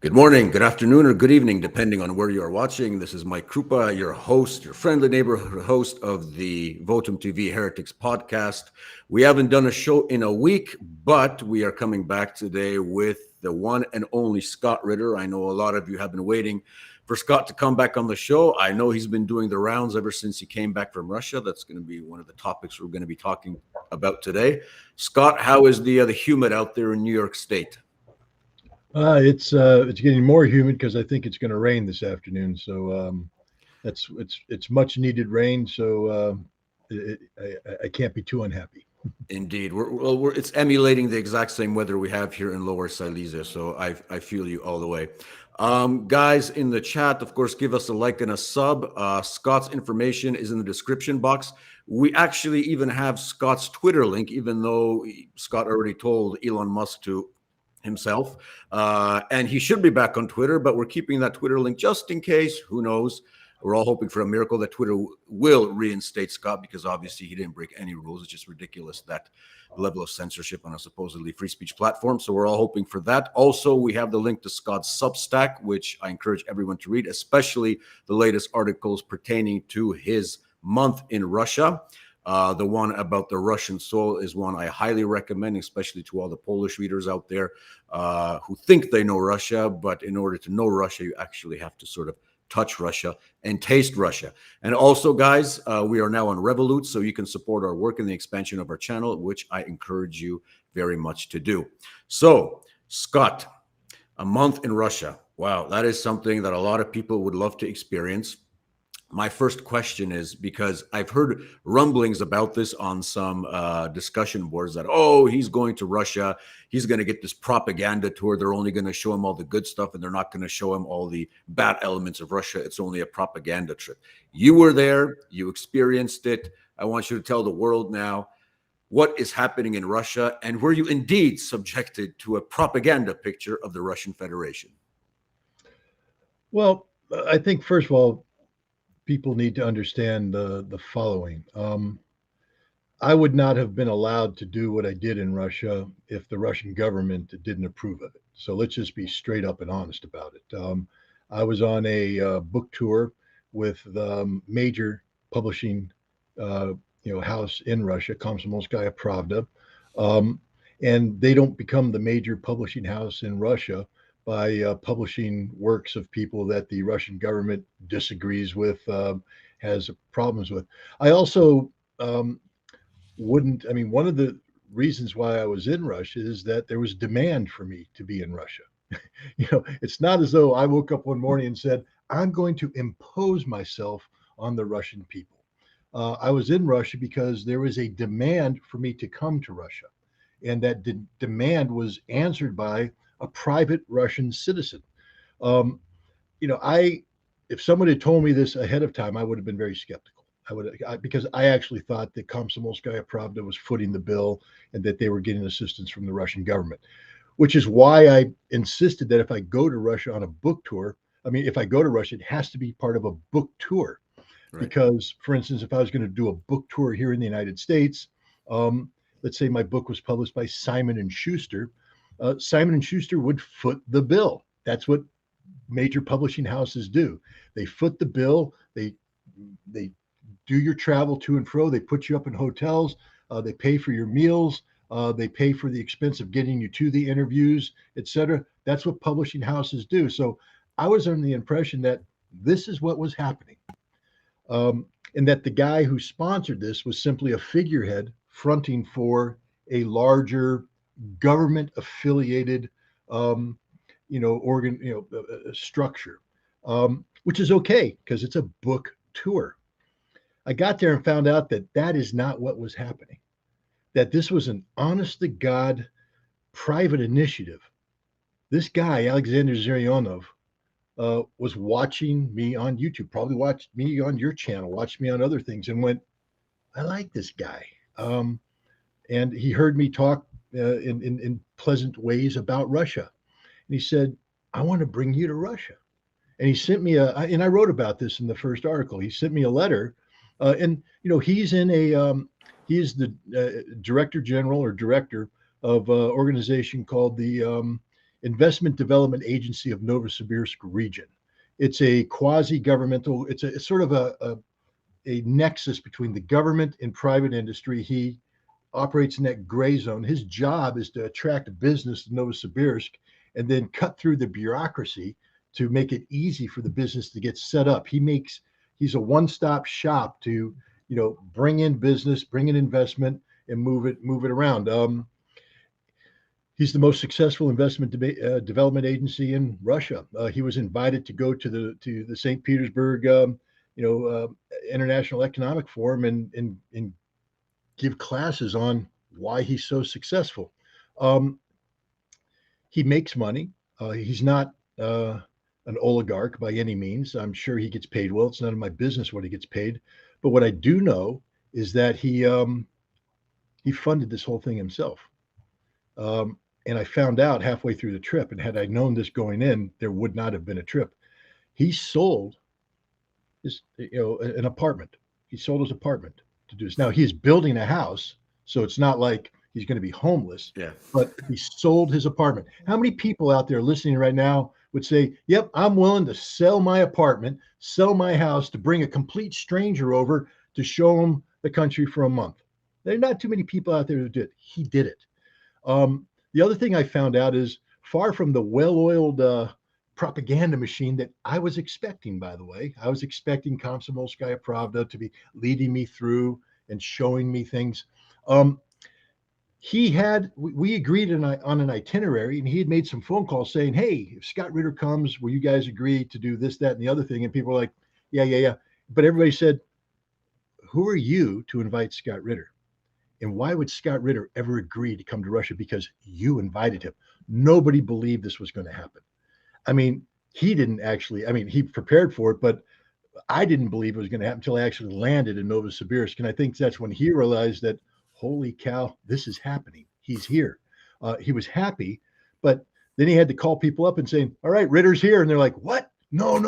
Good morning, good afternoon, or good evening, depending on where you are watching. This is Mike Krupa, your host, your friendly neighborhood host of the Votum TV Heretics podcast. We haven't done a show in a week, but we are coming back today with the one and only Scott Ritter. I know a lot of you have been waiting for Scott to come back on the show. I know he's been doing the rounds ever since he came back from Russia. That's going to be one of the topics we're going to be talking about today. Scott, how is the humid out there in New York State? It's getting more humid because I think it's going to rain this afternoon. So it's much needed rain. So I can't be too unhappy. Indeed, it's emulating the exact same weather we have here in Lower Silesia, so I feel you all the way. Guys in the chat, of course, give us a like and a sub. Scott's information is in the description box. We actually even have Scott's Twitter link, even though Scott already told Elon Musk to himself, and he should be back on Twitter, but we're keeping that Twitter link just in case. Who knows? We're all hoping for a miracle that Twitter will reinstate Scott, because obviously he didn't break any rules. It's just ridiculous, that level of censorship on a supposedly free speech platform. So we're all hoping for that. Also, we have the link to Scott's Substack, which I encourage everyone to read, especially the latest articles pertaining to his month in Russia. The one about the Russian soul is one I highly recommend, especially to all the Polish readers out there who think they know Russia. But in order to know Russia, you actually have to sort of touch Russia and taste Russia. And also, guys, we are now on Revolut, so you can support our work and the expansion of our channel, which I encourage you very much to do. So, Scott, a month in Russia. Wow, that is something that a lot of people would love to experience. My first question is, because I've heard rumblings about this on some discussion boards that, oh, he's going to Russia. He's going to get this propaganda tour. They're only going to show him all the good stuff, and they're not going to show him all the bad elements of Russia. It's only a propaganda trip. You were there. You experienced it. I want you to tell the world now what is happening in Russia, and were you indeed subjected to a propaganda picture of the Russian Federation? Well, I think first of all, people need to understand the following. I would not have been allowed to do what I did in Russia if the Russian government didn't approve of it. So let's just be straight up and honest about it. I was on a book tour with the major publishing, house in Russia, Komsomolskaya Pravda, um, and they don't become the major publishing house in Russia by publishing works of people that the Russian government disagrees with, has problems with. I also wouldn't, I mean, one of the reasons why I was in Russia is that there was demand for me to be in Russia. It's not as though I woke up one morning and said, I'm going to impose myself on the Russian people. I was in Russia because there was a demand for me to come to Russia. And that demand was answered by a private Russian citizen. Um, if someone had told me this ahead of time, I would have been very skeptical. Because I actually thought that Komsomolskaya Pravda was footing the bill and that they were getting assistance from the Russian government, which is why I insisted that if I go to Russia on a book tour, I mean, if I go to Russia, it has to be part of a book tour. Right. Because, for instance, if I was going to do a book tour here in the United States, let's say my book was published by Simon and Schuster, Simon and Schuster would foot the bill. That's what major publishing houses do. They foot the bill. They do your travel to and fro. They put you up in hotels. They pay for your meals. They pay for the expense of getting you to the interviews, etc. That's what publishing houses do. So I was under the impression that this is what was happening, and that the guy who sponsored this was simply a figurehead fronting for a larger government affiliated, structure, which is okay because it's a book tour. I got there and found out that that is not what was happening, that this was an honest to God private initiative. This guy, Alexander Zerionov, was watching me on YouTube, probably watched me on your channel, watched me on other things, and went, I like this guy. And he heard me talk in pleasant ways about Russia. And he said, I want to bring you to Russia. And he sent me and I wrote about this in the first article. He sent me a letter. And, he's he is the director general or director of an organization called the Investment Development Agency of Novosibirsk region. It's a quasi-governmental. It's sort of a nexus between the government and private industry. He operates in that gray zone. His job is to attract business to Novosibirsk and then cut through the bureaucracy to make it easy for the business to get set up. He's a one-stop shop to bring in business, bring in investment, and move it around. He's the most successful investment development agency in Russia. He was invited to go to the St. Petersburg, International Economic Forum and give classes on why he's so successful. He makes money. He's not an oligarch by any means. I'm sure he gets paid well. It's none of my business what he gets paid. But what I do know is that he funded this whole thing himself. And I found out halfway through the trip, and had I known this going in, there would not have been a trip. He sold an apartment. He sold his apartment to do this. Now he's building a house, so it's not like he's going to be homeless. Yeah. But he sold his apartment. How many people out there listening right now would say, "Yep, I'm willing to sell my apartment, sell my house to bring a complete stranger over to show him the country for a month"? There are not too many people out there who did. He did it. The other thing I found out is far from the well-oiled propaganda machine that I was expecting, by the way. I was expecting Komsomolskaya Pravda to be leading me through and showing me things. We agreed on an itinerary, and he had made some phone calls saying, "Hey, if Scott Ritter comes, will you guys agree to do this, that, and the other thing?" And people were like, yeah. But everybody said, "Who are you to invite Scott Ritter? And why would Scott Ritter ever agree to come to Russia? Because you invited him." Nobody believed this was going to happen. I mean, he didn't actually, he prepared for it, but I didn't believe it was going to happen until I actually landed in Novosibirsk. And I think that's when he realized that, holy cow, this is happening. He's here. He was happy, but then he had to call people up and saying, "All right, Ritter's here." And they're like, "What? No.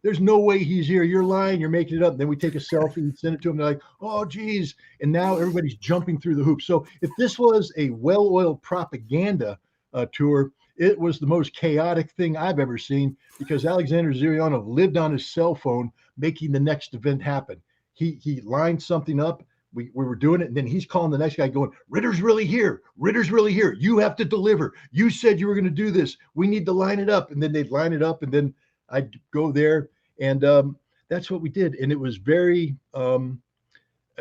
There's no way he's here. You're lying. You're making it up." And then we take a selfie and send it to him. They're like, "Oh, geez." And now everybody's jumping through the hoops. So if this was a well-oiled propaganda tour, it was the most chaotic thing I've ever seen, because Alexander Zurianov lived on his cell phone making the next event happen. He lined something up. We were doing it, and then he's calling the next guy going, "Ritter's really here. Ritter's really here. You have to deliver. You said you were going to do this. We need to line it up." And then they'd line it up, and then I'd go there, and that's what we did. And it was very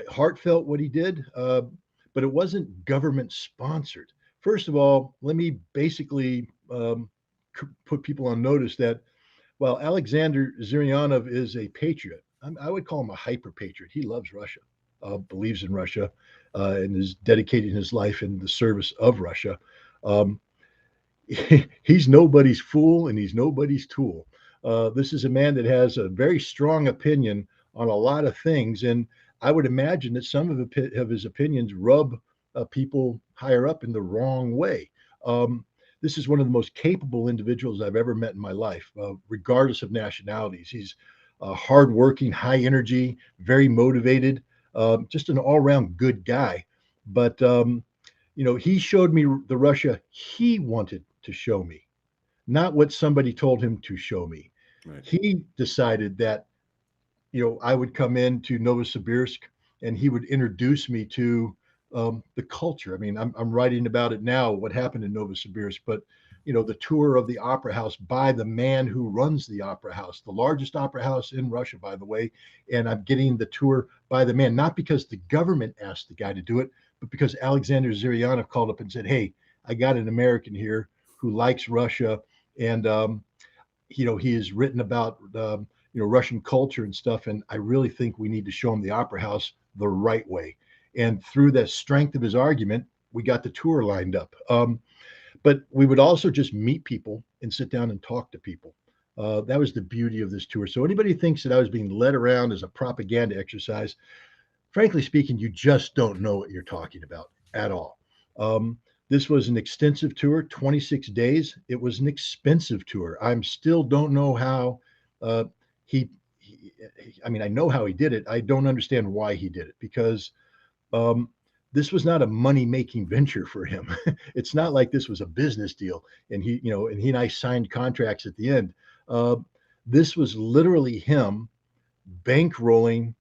heartfelt what he did, but it wasn't government sponsored. First of all, let me basically put people on notice that while Alexander Zurianov is a patriot, I would call him a hyper patriot. He loves Russia. Believes in Russia, and is dedicating his life in the service of Russia. He's nobody's fool, and he's nobody's tool. This is a man that has a very strong opinion on a lot of things, and I would imagine that some of his opinions rub people higher up in the wrong way. This is one of the most capable individuals I've ever met in my life, regardless of nationalities. He's hardworking, high energy, very motivated. Just an all-around good guy. But he showed me the Russia he wanted to show me, not what somebody told him to show me. Right. He decided that I would come into Novosibirsk, and he would introduce me to the culture. I mean, I'm writing about it now, what happened in Novosibirsk, but the tour of the opera house by the man who runs the opera house, the largest opera house in Russia, by the way. And I'm getting the tour by the man, not because the government asked the guy to do it, but because Alexander Zurianov called up and said, "Hey, I got an American here who likes Russia, and he has written about Russian culture and stuff, and I really think we need to show him the opera house the right way." And through the strength of his argument, we got the tour lined up. But we would also just meet people and sit down and talk to people. That was the beauty of this tour. So anybody thinks that I was being led around as a propaganda exercise, frankly speaking, you just don't know what you're talking about at all. This was an extensive tour, 26 days. It was an expensive tour. I still don't know how I know how he did it. I don't understand why he did it, because this was not a money-making venture for him. It's not like this was a business deal, and he and I signed contracts at the end. Uh, this was literally him bankrolling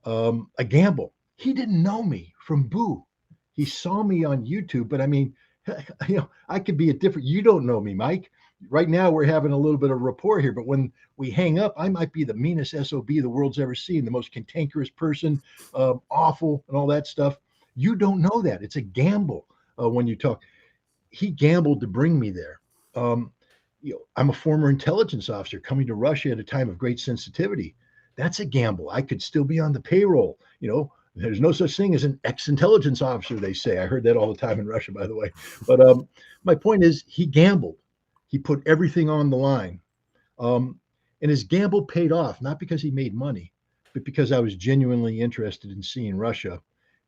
a gamble. He didn't know me from Boo. He saw me on YouTube, but I mean, I could be a different. You don't know me, Mike. Right now, we're having a little bit of rapport here, but when we hang up, I might be the meanest SOB the world's ever seen, the most cantankerous person, awful, and all that stuff. You don't know that. It's a gamble when you talk. He gambled to bring me there. Um, I'm a former intelligence officer coming to Russia at a time of great sensitivity. That's a gamble. I could still be on the payroll. There's no such thing as an ex-intelligence officer, they say. I heard that all the time in Russia, by the way. But my point is, he gambled. He put everything on the line. And his gamble paid off, not because he made money, but because I was genuinely interested in seeing Russia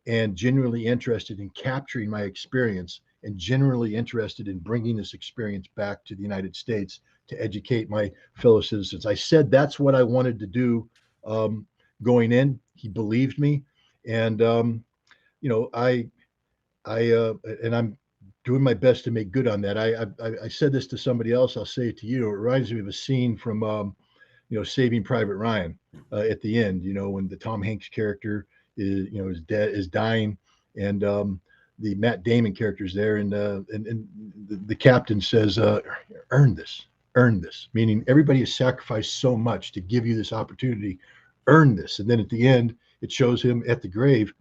and genuinely interested in capturing my experience and genuinely interested in bringing this experience back to the United States to educate my fellow citizens. I said that's what I wanted to do going in. He believed me, and and I'm doing my best to make good on that. I said this to somebody else. I'll say it to you. It reminds me of a scene from Saving Private Ryan at the end. When the Tom Hanks character is dying, and the Matt Damon character's there, and the captain says, "Earn this," meaning everybody has sacrificed so much to give you this opportunity. Earn this, and then at the end, it shows him at the grave,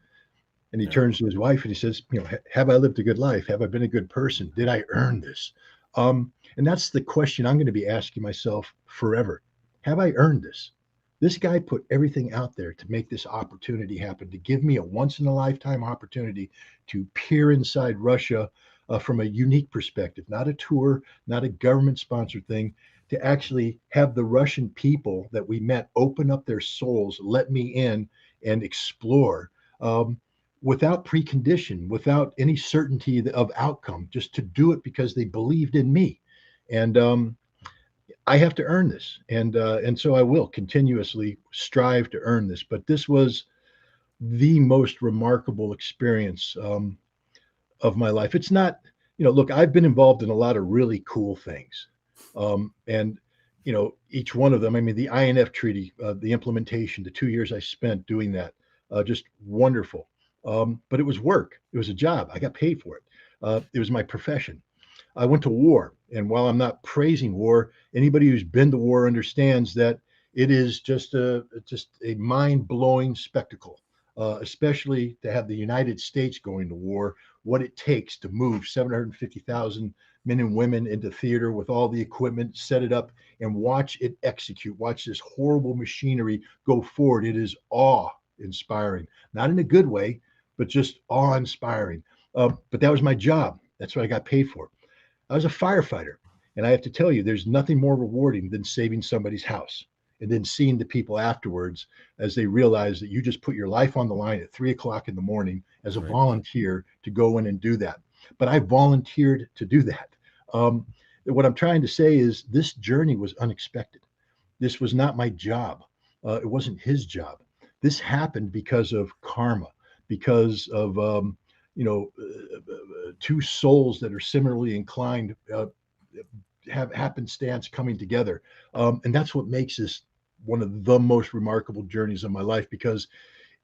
and he turns to his wife and he says, "Have I lived a good life? Have I been a good person? Did I earn this?" And that's the question I'm going to be asking myself forever. Have I earned this? This guy put everything out there to make this opportunity happen, to give me a once in a lifetime opportunity to peer inside Russia from a unique perspective, not a tour, not a government sponsored thing, to actually have the Russian people that we met open up their souls, let me in and explore without precondition, without any certainty of outcome, just to do it because they believed in me. And I have to earn this, and so I will continuously strive to earn this. But this was the most remarkable experience of my life. It's not, look, I've been involved in a lot of really cool things, and each one of them. I mean, the INF Treaty, the implementation, the 2 years I spent doing that, just wonderful. But it was work. It was a job. I got paid for it. It was my profession. I went to war, and while I'm not praising war, anybody who's been to war understands that it is just a mind-blowing spectacle, especially to have the United States going to war. What it takes to move 750,000 men and women into theater with all the equipment, set it up, and watch it execute. Watch this horrible machinery go forward. It is awe-inspiring, not in a good way, but just awe-inspiring. But that was my job. That's what I got paid for. I was a firefighter, and I have to tell you, there's nothing more rewarding than saving somebody's house and then seeing the people afterwards as they realize that you just put your life on the line at 3 o'clock in the morning as a volunteer to go in and do that. But I volunteered to do that. What I'm trying to say is this journey was unexpected. This was not my job. It wasn't his job. This happened because of karma, because of two souls that are similarly inclined have happenstance coming together. And that's what makes this one of the most remarkable journeys of my life, because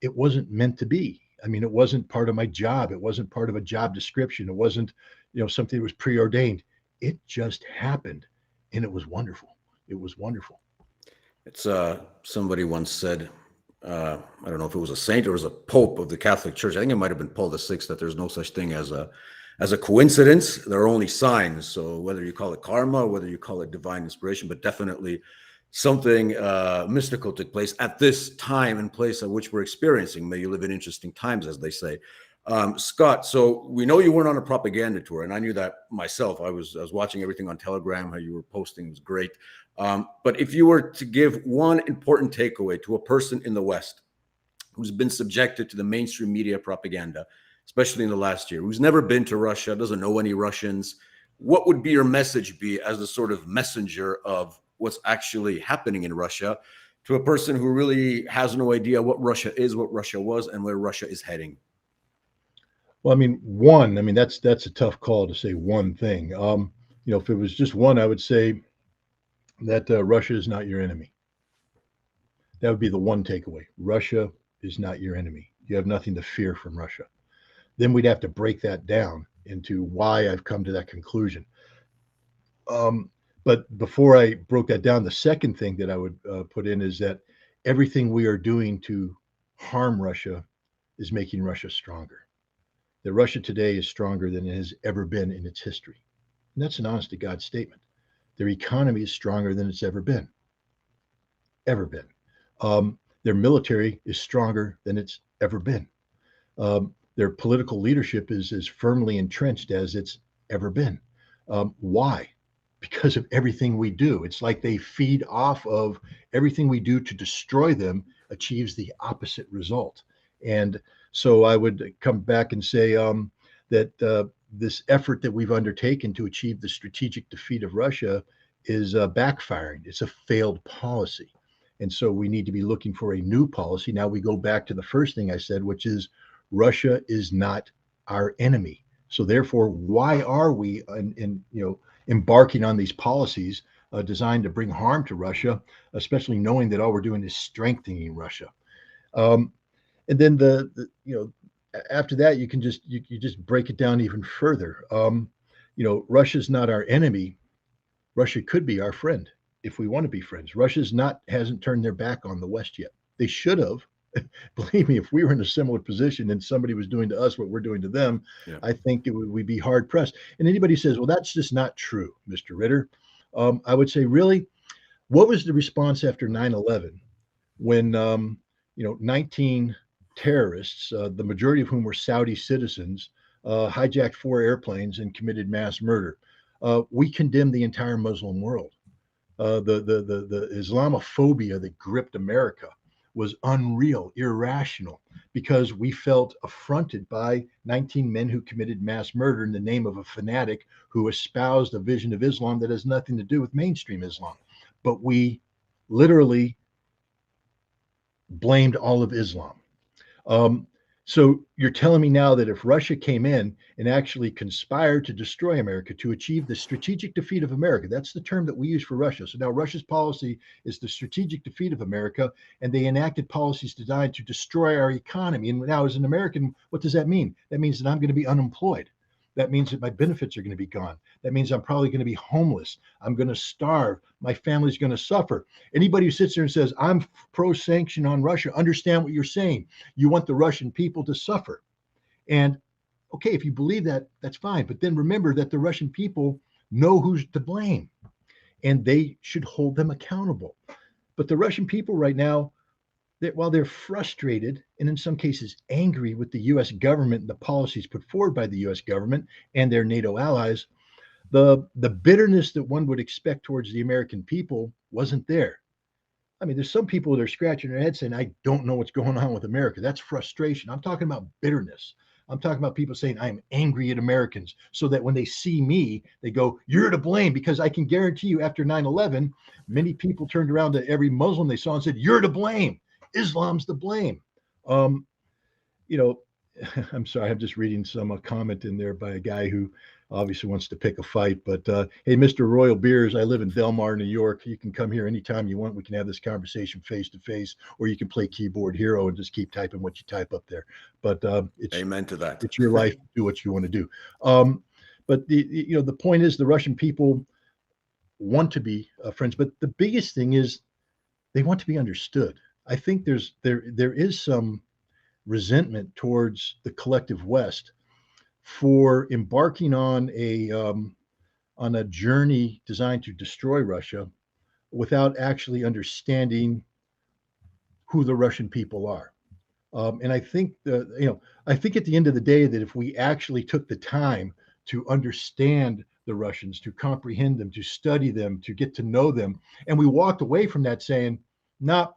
it wasn't meant to be. I mean, it wasn't part of my job. It wasn't part of a job description. It wasn't, something that was preordained. It just happened, and it was wonderful. It was wonderful. It's somebody once said, I don't know if it was a saint or it was a pope of the Catholic Church. I think it might have been Paul VI, that there's no such thing as a coincidence. There are only signs. So whether you call it karma, or whether you call it divine inspiration, but definitely something mystical took place at this time and place at which we're experiencing. May you live in interesting times, as they say. Scott, so we know you weren't on a propaganda tour, and I knew that myself. I was watching everything on Telegram, how you were posting was great. But if you were to give one important takeaway to a person in the West who's been subjected to the mainstream media propaganda, especially in the last year, who's never been to Russia, doesn't know any Russians, what would be your message be as the sort of messenger of what's actually happening in Russia to a person who really has no idea what Russia is, what Russia was, and where Russia is heading? Well, I mean, one, I mean, that's a tough call to say one thing. If it was just one, I would say that Russia is not your enemy. That would be the one takeaway. Russia is not your enemy. You have nothing to fear from Russia. Then we'd have to break that down into why I've come to that conclusion. Um, but before I broke that down, the second thing that I would put in is that everything we are doing to harm Russia is making Russia stronger. That Russia today is stronger than it has ever been in its history. And that's an honest to God statement. Their economy is stronger than it's ever been. Their military is stronger than it's ever been. Their political leadership is as firmly entrenched as it's ever been. Why? Because of everything we do. It's like they feed off of everything we do to destroy them achieves the opposite result. And so I would come back and say that this effort that we've undertaken to achieve the strategic defeat of Russia is backfiring. It's a failed policy. And so we need to be looking for a new policy. Now we go back to the first thing I said, which is Russia is not our enemy. So therefore, why are we embarking on these policies designed to bring harm to Russia, especially knowing that all we're doing is strengthening Russia? Um, and then after that, you just break it down even further. Russia's not our enemy. Russia could be our friend if we want to be friends. Russia's not hasn't turned their back on the West yet. They should have. Believe me, if we were in a similar position and somebody was doing to us what we're doing to them, Yeah. I think we'd be hard pressed. And anybody says, well, that's just not true, Mr. Ritter. I would say, really, what was the response after 9/11 when 19 terrorists, the majority of whom were Saudi citizens, hijacked 4 airplanes and committed mass murder? We condemned the entire Muslim world. The Islamophobia that gripped America was unreal, irrational, because we felt affronted by 19 men who committed mass murder in the name of a fanatic who espoused a vision of Islam that has nothing to do with mainstream Islam. But we literally blamed all of Islam. Um, so you're telling me now that if Russia came in and actually conspired to destroy America to achieve the strategic defeat of America, that's the term that we use for Russia. So now Russia's policy is the strategic defeat of America, and they enacted policies designed to destroy our economy. And now, as an American, what does that mean? That means that I'm going to be unemployed. That means that my benefits are going to be gone. That means I'm probably going to be homeless. I'm going to starve. My family's going to suffer. Anybody who sits there and says, I'm pro sanction on Russia, understand what you're saying. You want the Russian people to suffer. And okay, if you believe that, that's fine. But then remember that the Russian people know who's to blame and they should hold them accountable. But the Russian people right now, while they're frustrated and in some cases angry with the US government and the policies put forward by the US government and their NATO allies, the bitterness that one would expect towards the American people wasn't there. I mean, there's some people that are scratching their heads saying, I don't know what's going on with America. That's frustration. I'm talking about bitterness. I'm talking about people saying, I'm angry at Americans, so that when they see me, they go, you're to blame. Because I can guarantee you, after 9/11, many people turned around to every Muslim they saw and said, you're to blame. Islam's to blame. Um, you know, I'm sorry, I'm just reading some comment in there by a guy who obviously wants to pick a fight. But hey, Mr. Royal Beers, I live in Delmar, New York. You can come here anytime you want. We can have this conversation face to face, or you can play Keyboard Hero and just keep typing what you type up there. But Amen to that. it's your life. Do what you want to do. But the point is, the Russian people want to be friends. But the biggest thing is they want to be understood. I think there is some resentment towards the collective West for embarking on a journey designed to destroy Russia without actually understanding who the Russian people are. And I think I think at the end of the day that if we actually took the time to understand the Russians, to comprehend them, to study them, to get to know them, and we walked away from that saying, "Nah,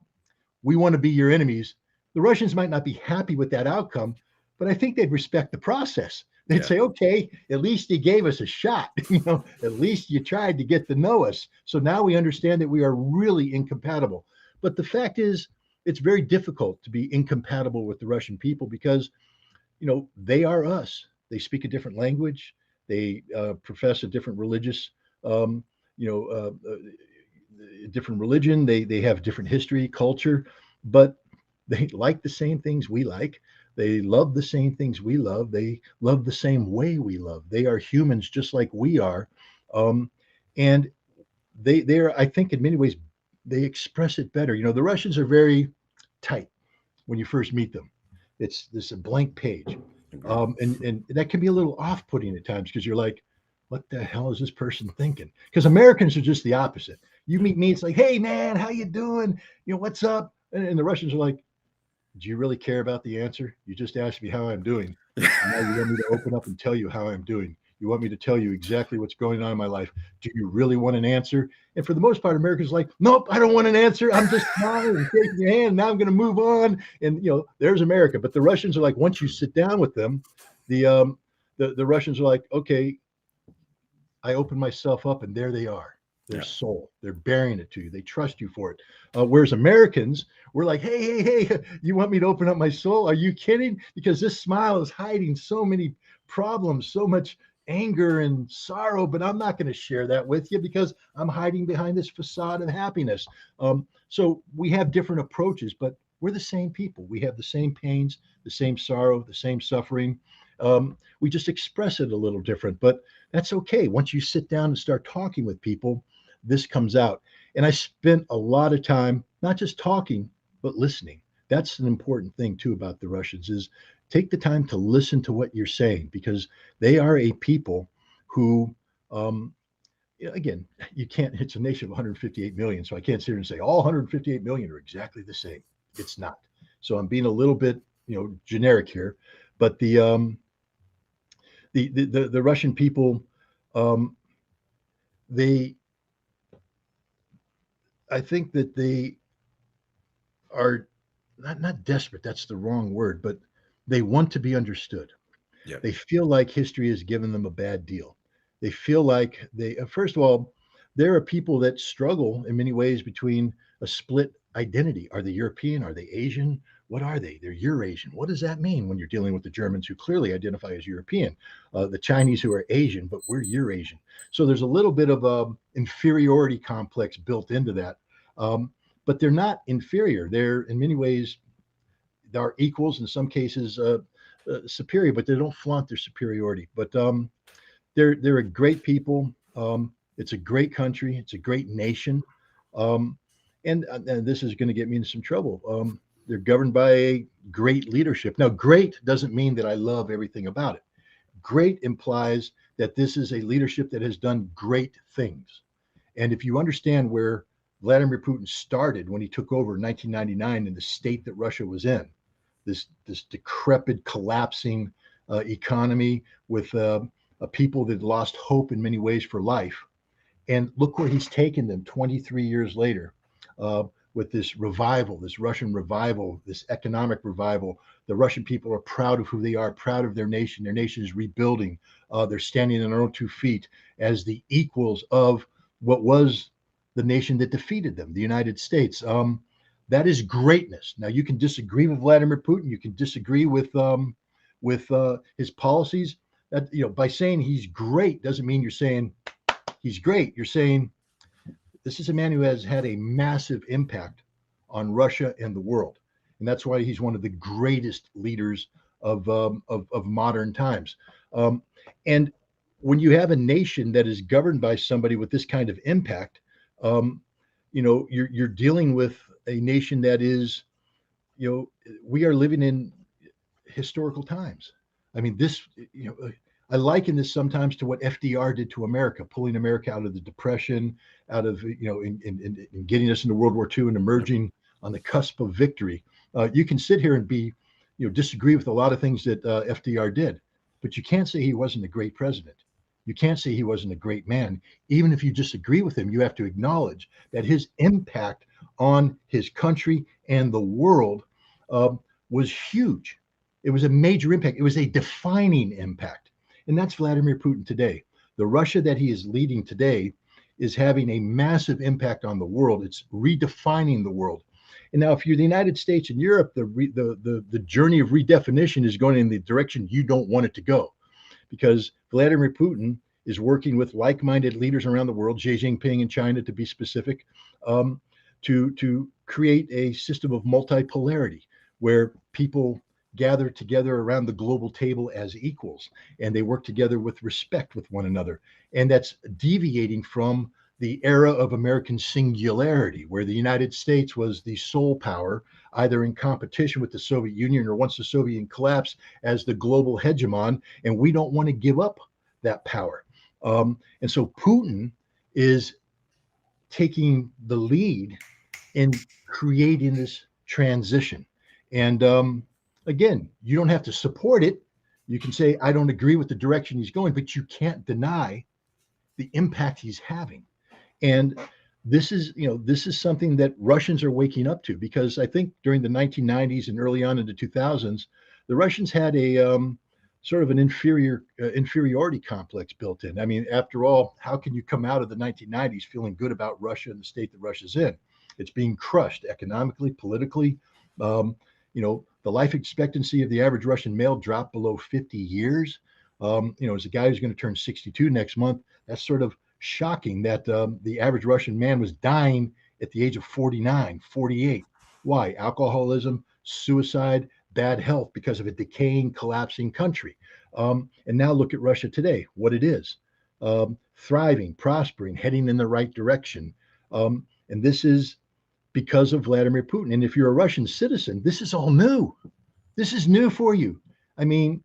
we want to be your enemies." The Russians might not be happy with that outcome, but I think they'd respect the process. They'd say, okay, at least you gave us a shot. At least you tried to get to know us. So now we understand that we are really incompatible. But the fact is, it's very difficult to be incompatible with the Russian people because they are us. They speak a different language. They profess a different religious, um, you know, different religion. They have different history, culture, but they like the same things we like. They love the same things we love. They love the same way we love. They are humans just like we are, um, and they're, I think, in many ways, they express it better. The Russians are very tight when you first meet them. It's this a blank page, Agreed. and that can be a little off-putting at times because you're like, what the hell is this person thinking? Because Americans are just the opposite. You meet me, it's like, hey man, how you doing? What's up? And the Russians are like, do you really care about the answer? You just asked me how I'm doing. And now you want me to open up and tell you how I'm doing. You want me to tell you exactly what's going on in my life. Do you really want an answer? And for the most part, Americans are like, nope, I don't want an answer. I'm just smiling and shaking your hand. Now I'm going to move on. And there's America. But the Russians are like, once you sit down with them, the Russians are like, okay, I open myself up, and there they are. Their Yeah. soul. They're bearing it to you. They trust you for it. Whereas Americans, we're like, hey, you want me to open up my soul? Are you kidding? Because this smile is hiding so many problems, so much anger and sorrow, but I'm not going to share that with you because I'm hiding behind this facade of happiness. So we have different approaches, but we're the same people. We have the same pains, the same sorrow, the same suffering. We just express it a little different, but that's okay. Once you sit down and start talking with people, this comes out. And I spent a lot of time not just talking, but listening. That's an important thing too about the Russians is take the time to listen to what you're saying because they are a people who again, you can't, it's a nation of 158 million. So I can't sit here and say all 158 million are exactly the same. It's not. So I'm being a little bit, generic here, but the Russian people, um, they, I think that they are not desperate. That's the wrong word, but they want to be understood. Yeah. They feel like history has given them a bad deal. They feel like first of all, there are people that struggle in many ways between a split identity. Are they European? Are they Asian? What are they? They're Eurasian. What does that mean when you're dealing with the Germans who clearly identify as European, the Chinese who are Asian, but we're Eurasian? So there's a little bit of a inferiority complex built into that. But they're not inferior. They're in many ways they're equals, in some cases superior, but they don't flaunt their superiority. But they're a great people. It's a great country. It's a great nation. Um, and this is going to get me into some trouble. They're governed by a great leadership. Now, great doesn't mean that I love everything about it. Great implies that this is a leadership that has done great things. And if you understand where Vladimir Putin started when he took over in 1999 in the state that Russia was in, this decrepit, collapsing economy with a people that lost hope in many ways for life. And look where he's taken them 23 years later uh, with this revival, this Russian revival, this economic revival. The Russian people are proud of who they are, proud of their nation. Their nation is rebuilding. They're standing on their own 2 feet as the equals of what was the nation that defeated them, the United States. That is greatness. Now you can disagree with Vladimir Putin. You can disagree with his policies. That by saying he's great doesn't mean you're saying he's great. You're saying this is a man who has had a massive impact on Russia and the world, and that's why he's one of the greatest leaders of modern times. And when you have a nation that is governed by somebody with this kind of impact, you're dealing with a nation that is, we are living in historical times. I mean, I liken this sometimes to what FDR did to America, pulling America out of the Depression, out of, in getting us into World War II and Yep. emerging on the cusp of victory. You can sit here and be, disagree with a lot of things that FDR did, but you can't say he wasn't a great president. You can't say he wasn't a great man. Even if you disagree with him, you have to acknowledge that his impact on his country and the world was huge. It was a major impact. It was a defining impact. And that's Vladimir Putin today. The Russia that he is leading today is having a massive impact on the world. It's redefining the world. And now, if you're the United States and Europe, the journey of redefinition is going in the direction you don't want it to go, because Vladimir Putin is working with like-minded leaders around the world, Xi Jinping in China, to be specific, um, to create a system of multipolarity where people gather together around the global table as equals, and they work together with respect with one another. And that's deviating from the era of American singularity, where the United States was the sole power, either in competition with the Soviet Union or once the Soviet Union collapsed as the global hegemon. And we don't want to give up that power. And so Putin is taking the lead in creating this transition. And again, you don't have to support it. You can say, I don't agree with the direction he's going, but you can't deny the impact he's having. And this is something that Russians are waking up to, because I think during the 1990s and early on into 2000s, the Russians had a sort of an inferiority complex built in. I mean, after all, how can you come out of the 1990s feeling good about Russia and the state that Russia's in? It's being crushed economically, politically. The life expectancy of the average Russian male dropped below 50 years. As a guy who's going to turn 62 next month, that's sort of shocking that the average Russian man was dying at the age of 49, 48. Why? Alcoholism, suicide, bad health, because of a decaying, collapsing country. And now look at Russia today, what it is. Thriving, prospering, heading in the right direction. And this is because of Vladimir Putin. And if you're a Russian citizen, this is all new. This is new for you. I mean,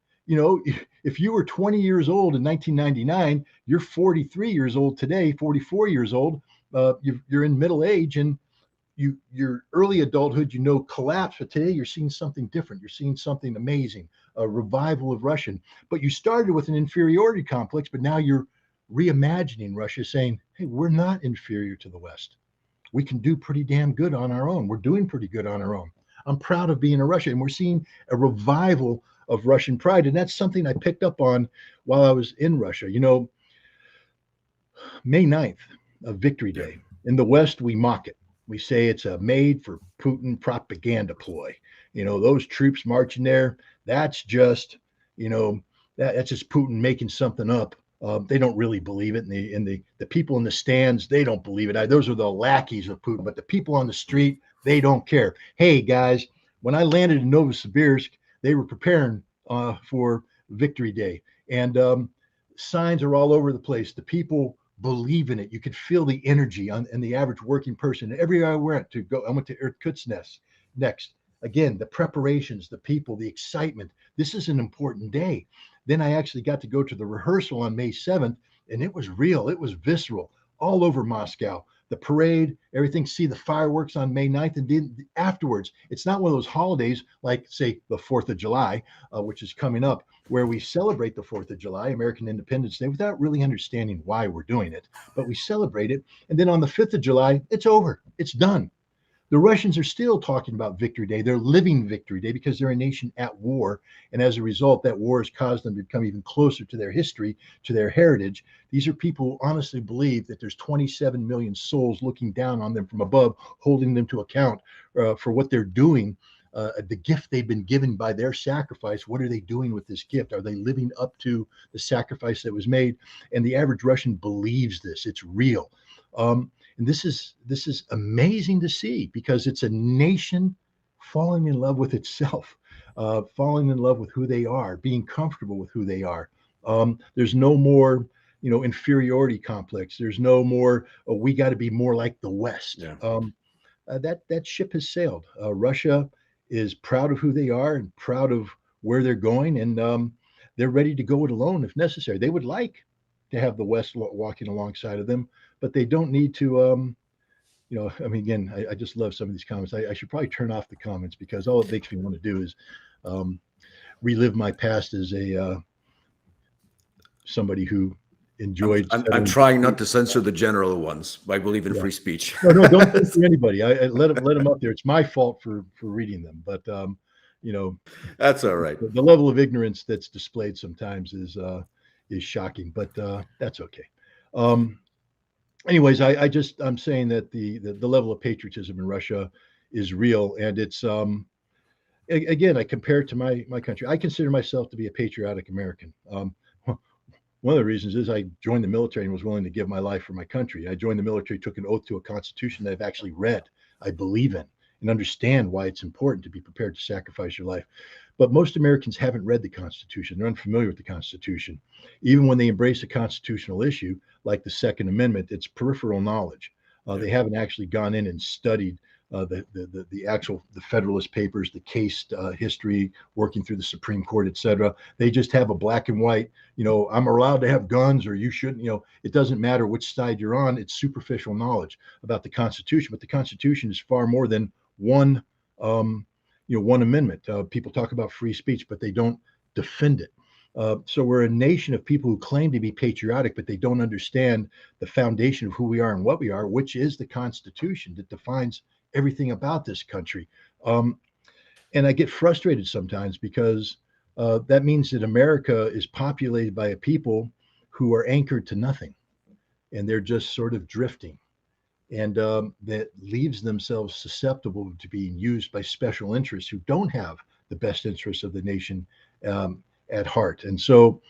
if you were 20 years old in 1999, you're 43 years old today, 44 years old. You're in middle age, and your early adulthood, collapsed. But today you're seeing something different. You're seeing something amazing, a revival of Russian. But you started with an inferiority complex, but now you're reimagining Russia, saying, hey, we're not inferior to the West. We can do pretty damn good on our own. We're doing pretty good on our own. I'm proud of being a Russian. And we're seeing a revival of Russian pride. And that's something I picked up on while I was in Russia. May 9th, a Victory Day. In the West, we mock it. We say it's a made for Putin propaganda ploy. Those troops marching there, that's just, that's just Putin making something up. They don't really believe it. And the people in the stands, they don't believe it. Those are the lackeys of Putin. But the people on the street, they don't care. Hey, guys, when I landed in Novosibirsk, they were preparing for Victory Day. And signs are all over the place. The people believe in it. You could feel the energy in the average working person. Everywhere I went to, Irkutsk next. Again, the preparations, the people, the excitement. This is an important day. Then I actually got to go to the rehearsal on May 7th, and it was real. It was visceral all over Moscow. The parade, everything, see the fireworks on May 9th. And then afterwards, it's not one of those holidays like, say, the 4th of July, which is coming up, where we celebrate the 4th of July, American Independence Day, without really understanding why we're doing it. But we celebrate it. And then on the 5th of July, it's over. It's done. The Russians are still talking about Victory Day. They're living Victory Day because they're a nation at war. And as a result, that war has caused them to become even closer to their history, to their heritage. These are people who honestly believe that there's 27 million souls looking down on them from above, holding them to account for what they're doing, the gift they've been given by their sacrifice. What are they doing with this gift? Are they living up to the sacrifice that was made? And the average Russian believes this. It's real. And this is amazing to see, because it's a nation falling in love with itself, falling in love with who they are, being comfortable with who they are. There's no more, inferiority complex. There's no more, we got to be more like the West. Yeah. That ship has sailed. Russia is proud of who they are and proud of where they're going, and they're ready to go it alone if necessary. They would like to have the West walking alongside of them, but they don't need to. Again, I just love some of these comments. I should probably turn off the comments, because all it makes me want to do is relive my past as a somebody who enjoyed. I'm trying not to censor the general ones. I believe in free speech. No, don't censor anybody. I let them up there. It's my fault for reading them, but that's all right. The level of ignorance that's displayed sometimes is shocking, but that's okay. Anyways, I'm saying that the level of patriotism in Russia is real, and it's again, I compare it to my country. I consider myself to be a patriotic American. One of the reasons is I joined the military and was willing to give my life for my country. I joined the military, took an oath to a constitution that I've actually read, I believe in, and understand why it's important to be prepared to sacrifice your life. But most Americans haven't read the Constitution. They're unfamiliar with the Constitution. Even when they embrace a constitutional issue like the Second Amendment, it's peripheral knowledge. They haven't actually gone in and studied the actual the Federalist Papers, the case history, working through the Supreme Court, et cetera. They just have a black and white. I'm allowed to have guns, or you shouldn't. It doesn't matter which side you're on. It's superficial knowledge about the Constitution, but the Constitution is far more than one. One amendment. People talk about free speech, but they don't defend it. So we're a nation of people who claim to be patriotic, but they don't understand the foundation of who we are and what we are, which is the Constitution that defines everything about this country. And I get frustrated sometimes because that means that America is populated by a people who are anchored to nothing, and they're just sort of drifting. And that leaves themselves susceptible to being used by special interests who don't have the best interests of the nation at heart. And so,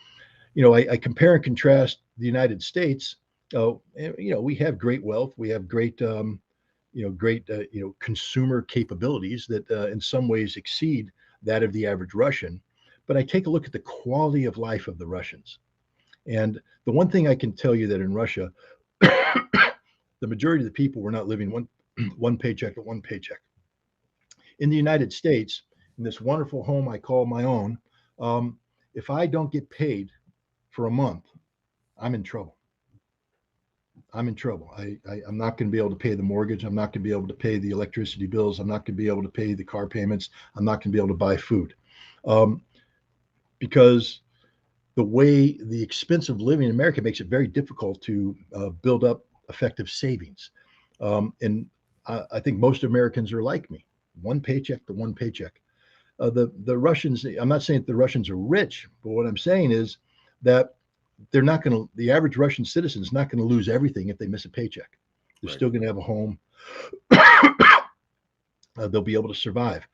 I compare and contrast the United States. We have great wealth, we have great, consumer capabilities that in some ways exceed that of the average Russian. But I take a look at the quality of life of the Russians, and the one thing I can tell you that in Russia, the majority of the people were not living one paycheck to one paycheck. In the United States, in this wonderful home I call my own, if I don't get paid for a month, I'm in trouble. I'm in trouble. I'm not going to be able to pay the mortgage. I'm not going to be able to pay the electricity bills. I'm not going to be able to pay the car payments. I'm not going to be able to buy food, because the expense of living in America makes it very difficult to build up effective savings. And I think most Americans are like me, one paycheck to one paycheck. The Russians, I'm not saying that the Russians are rich, but what I'm saying is that the average Russian citizen is not going to lose everything if they miss a paycheck. They're still going to have a home. They'll be able to survive.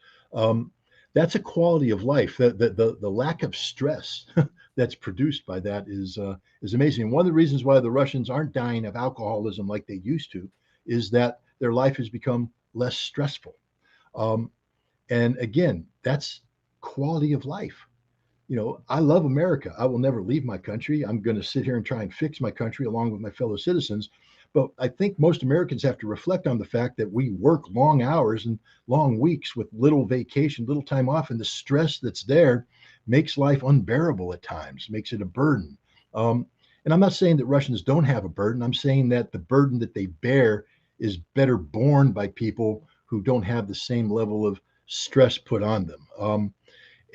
That's a quality of life. The lack of stress that's produced by that is amazing. And one of the reasons why the Russians aren't dying of alcoholism like they used to is that their life has become less stressful. And again, that's quality of life. I love America. I will never leave my country. I'm going to sit here and try and fix my country along with my fellow citizens. But I think most Americans have to reflect on the fact that we work long hours and long weeks with little vacation, little time off, and the stress that's there makes life unbearable at times, makes it a burden. And I'm not saying that Russians don't have a burden. I'm saying that the burden that they bear is better borne by people who don't have the same level of stress put on them.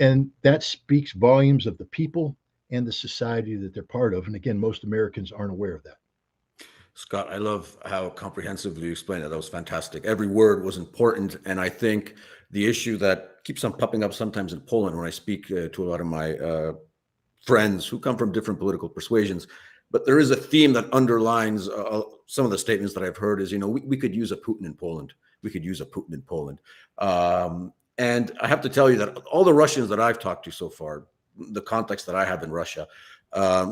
And that speaks volumes of the people and the society that they're part of. And again, most Americans aren't aware of that. Scott, I love how comprehensively you explained it. That was fantastic. Every word was important. And I think the issue that keeps on popping up sometimes in Poland when I speak to a lot of my friends who come from different political persuasions, but there is a theme that underlines some of the statements that I've heard is, we could use a Putin in Poland. We could use a Putin in Poland. And I have to tell you that all the Russians that I've talked to so far, the context that I have in Russia,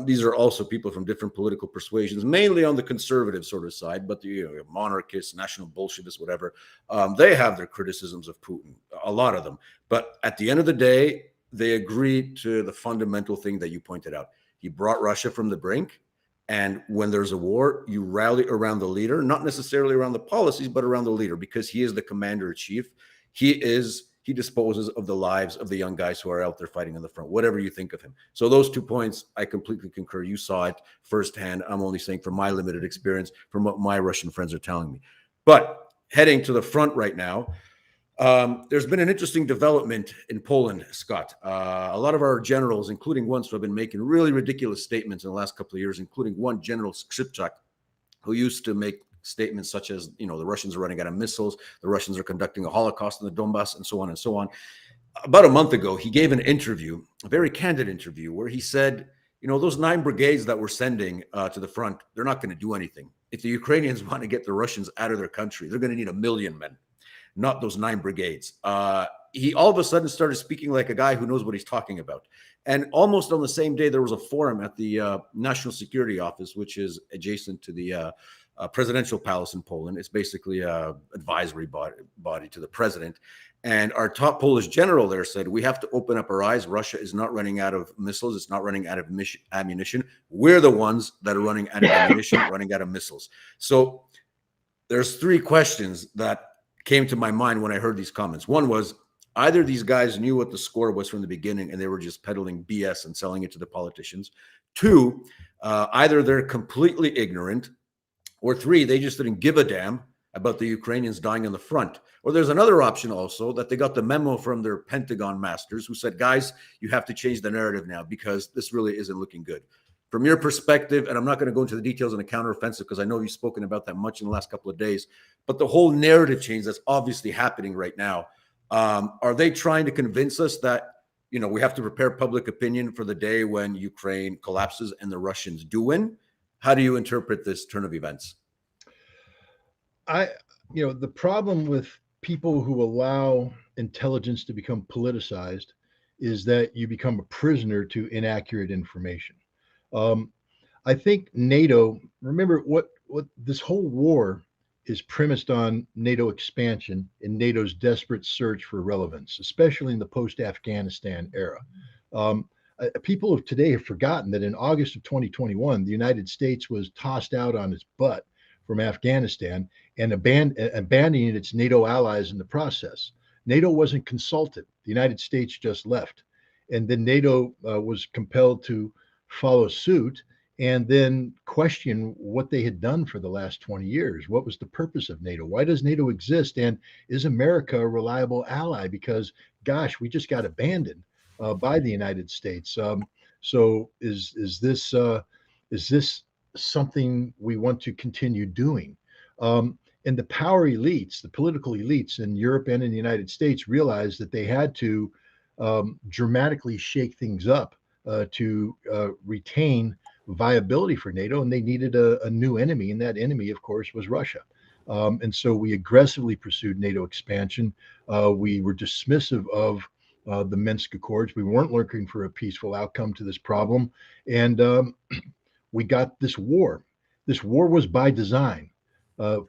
these are also people from different political persuasions, mainly on the conservative sort of side, but the monarchists, national bolshevists, whatever, they have their criticisms of Putin, a lot of them. But at the end of the day, they agree to the fundamental thing that you pointed out. He brought Russia from the brink. And when there's a war, you rally around the leader, not necessarily around the policies, but around the leader, because he is the commander in chief. He disposes of the lives of the young guys who are out there fighting in the front, whatever you think of him. So those 2 points, I completely concur. You saw it firsthand. I'm only saying from my limited experience, from what my Russian friends are telling me. But heading to the front right now, there's been an interesting development in Poland, Scott. A lot of our generals, including ones who have been making really ridiculous statements in the last couple of years, including one General Skrzypczak, who used to make statements such as, the Russians are running out of missiles, the Russians are conducting a Holocaust in the Donbass, and so on and so on. About a month ago, he gave an interview, a very candid interview, where he said, those 9 brigades that we're sending to the front, they're not going to do anything. If the Ukrainians want to get the Russians out of their country, they're going to need 1 million men. not those 9 brigades. He all of a sudden started speaking like a guy who knows what he's talking about. And almost on the same day, there was a forum at the National Security Office, which is adjacent to the presidential palace in Poland. It's basically a advisory body to the president. And our top Polish general there said, we have to open up our eyes. Russia is not running out of missiles. It's not running out of ammunition. We're the ones that are running out of ammunition, running out of missiles. So there's 3 questions that came to my mind when I heard these comments. One was, either these guys knew what the score was from the beginning and they were just peddling BS and selling it to the politicians. 2, either they're completely ignorant, or 3, they just didn't give a damn about the Ukrainians dying on the front. Or there's another option also, that they got the memo from their Pentagon masters who said, guys, you have to change the narrative now because this really isn't looking good. From your perspective, and I'm not going to go into the details on the counteroffensive because I know you've spoken about that much in the last couple of days, but the whole narrative change that's obviously happening right now, are they trying to convince us that, we have to prepare public opinion for the day when Ukraine collapses and the Russians do win? How do you interpret this turn of events? The problem with people who allow intelligence to become politicized is that you become a prisoner to inaccurate information. I think NATO, remember what this whole war is premised on: NATO expansion and NATO's desperate search for relevance, especially in the post-Afghanistan era. People of today have forgotten that in August of 2021, the United States was tossed out on its butt from Afghanistan and abandoning its NATO allies in the process. NATO wasn't consulted. The United States just left. And then NATO was compelled to follow suit and then question what they had done for the last 20 years. What was the purpose of NATO? Why does NATO exist? And is America a reliable ally? Because, gosh, we just got abandoned by the United States. So is this something we want to continue doing? And the power elites, the political elites in Europe and in the United States, realized that they had to dramatically shake things up to retain viability for NATO, and they needed a new enemy, and that enemy, of course, was Russia. And so we aggressively pursued NATO expansion. We were dismissive of the Minsk Accords. We weren't looking for a peaceful outcome to this problem, and we got this war. This war was by design.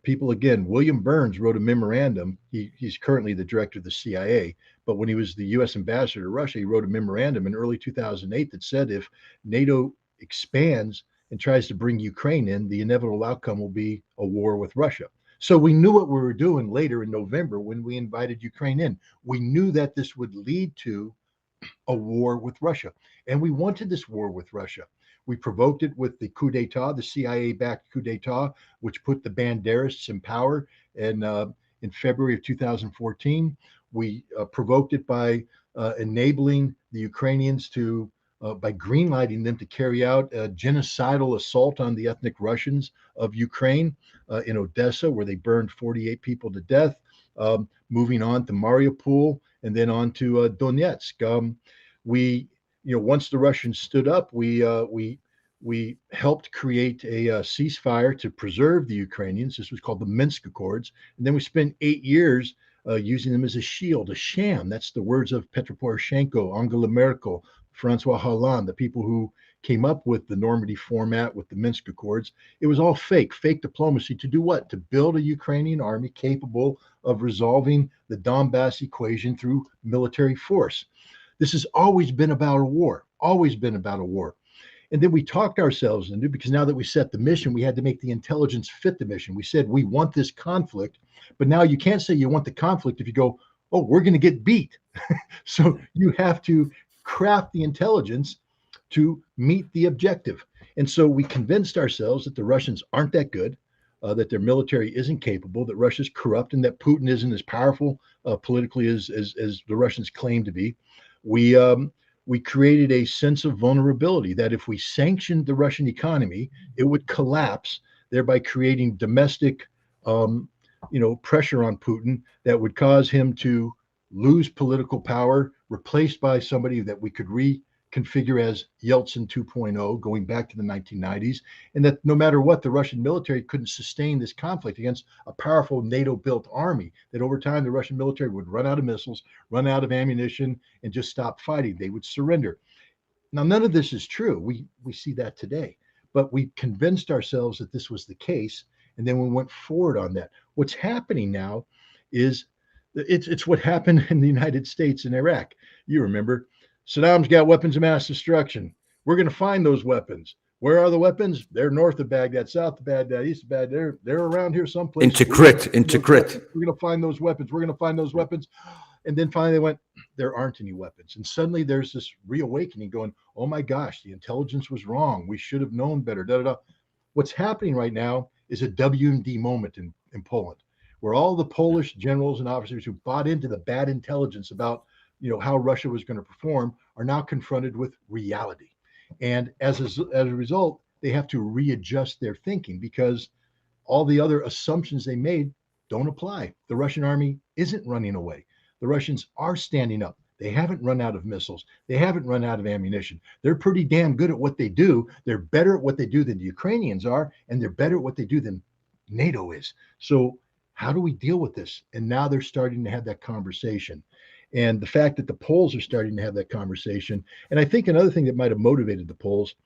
People, again, William Burns wrote a memorandum. He's currently the director of the CIA, but when he was the U.S. ambassador to Russia, he wrote a memorandum in early 2008 that said if NATO expands and tries to bring Ukraine in, the inevitable outcome will be a war with Russia. So we knew what we were doing later in November when we invited Ukraine in. We knew that this would lead to a war with Russia, and we wanted this war with Russia. We provoked it with the coup d'etat, the CIA-backed coup d'etat, which put the Banderists in power. And in February of 2014, we provoked it by enabling the Ukrainians to, by greenlighting them to carry out a genocidal assault on the ethnic Russians of Ukraine in Odessa, where they burned 48 people to death, moving on to Mariupol and then on to Donetsk. Once the Russians stood up, we helped create a ceasefire to preserve the Ukrainians. This was called the Minsk Accords. And then we spent 8 years using them as a shield, a sham. That's the words of Petro Poroshenko, Angela Merkel, Francois Hollande, the people who came up with the Normandy format with the Minsk Accords. It was all fake diplomacy to do what? To build a Ukrainian army capable of resolving the Donbass equation through military force. This has always been about a war, always been about a war. And then we talked ourselves into, because now that we set the mission, we had to make the intelligence fit the mission. We said, we want this conflict, but now you can't say you want the conflict if you go, oh, we're going to get beat. So you have to craft the intelligence to meet the objective. And so we convinced ourselves that the Russians aren't that good, that their military isn't capable, that Russia's corrupt, and that Putin isn't as powerful politically as the Russians claim to be. We created a sense of vulnerability that if we sanctioned the Russian economy, it would collapse, thereby creating domestic, pressure on Putin that would cause him to lose political power, replaced by somebody that we could configure as Yeltsin 2.0, going back to the 1990s, and that no matter what, the Russian military couldn't sustain this conflict against a powerful NATO-built army, that over time the Russian military would run out of missiles, run out of ammunition, and just stop fighting. They would surrender. Now, none of this is true. We see that today, but we convinced ourselves that this was the case, and then we went forward on that. What's happening now is it's what happened in the United States and Iraq. You remember, Saddam's got weapons of mass destruction. We're going to find those weapons. Where are the weapons? They're north of Baghdad, south of Baghdad, east of Baghdad. They're around here someplace. Into Crit. We're going to find those weapons. We're going to find those weapons. And then finally they went, there aren't any weapons. And suddenly there's this reawakening going, oh my gosh, the intelligence was wrong. We should have known better. Da, da, da. What's happening right now is a WMD moment in Poland, where all the Polish generals and officers who bought into the bad intelligence about how Russia was going to perform are now confronted with reality. And as a result, they have to readjust their thinking because all the other assumptions they made don't apply. The Russian army isn't running away. The Russians are standing up. They haven't run out of missiles. They haven't run out of ammunition. They're pretty damn good at what they do. They're better at what they do than the Ukrainians are, and they're better at what they do than NATO is. So how do we deal with this? And now they're starting to have that conversation. And the fact that the Poles are starting to have that conversation. And I think another thing that might have motivated the Poles,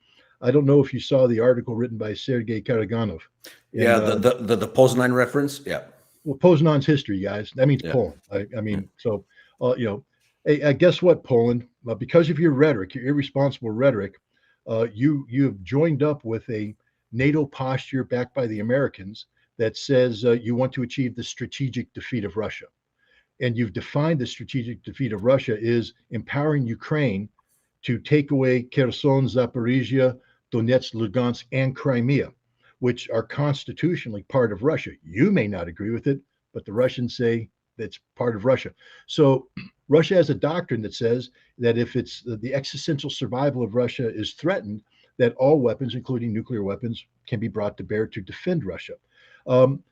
I don't know if you saw the article written by Sergei Karaganov. Yeah, the Poznan reference. Yeah. Well, Poznan's history, guys. That means Poland. I mean, so, hey, guess what, Poland? Because of your rhetoric, your irresponsible rhetoric, you've joined up with a NATO posture backed by the Americans that says you want to achieve the strategic defeat of Russia. And you've defined the strategic defeat of Russia is empowering Ukraine to take away Kherson, Zaporizhia, Donetsk, Lugansk, and Crimea, which are constitutionally part of Russia. You may not agree with it, but the Russians say that's part of Russia. So Russia has a doctrine that says that if it's the existential survival of Russia is threatened, that all weapons, including nuclear weapons, can be brought to bear to defend Russia.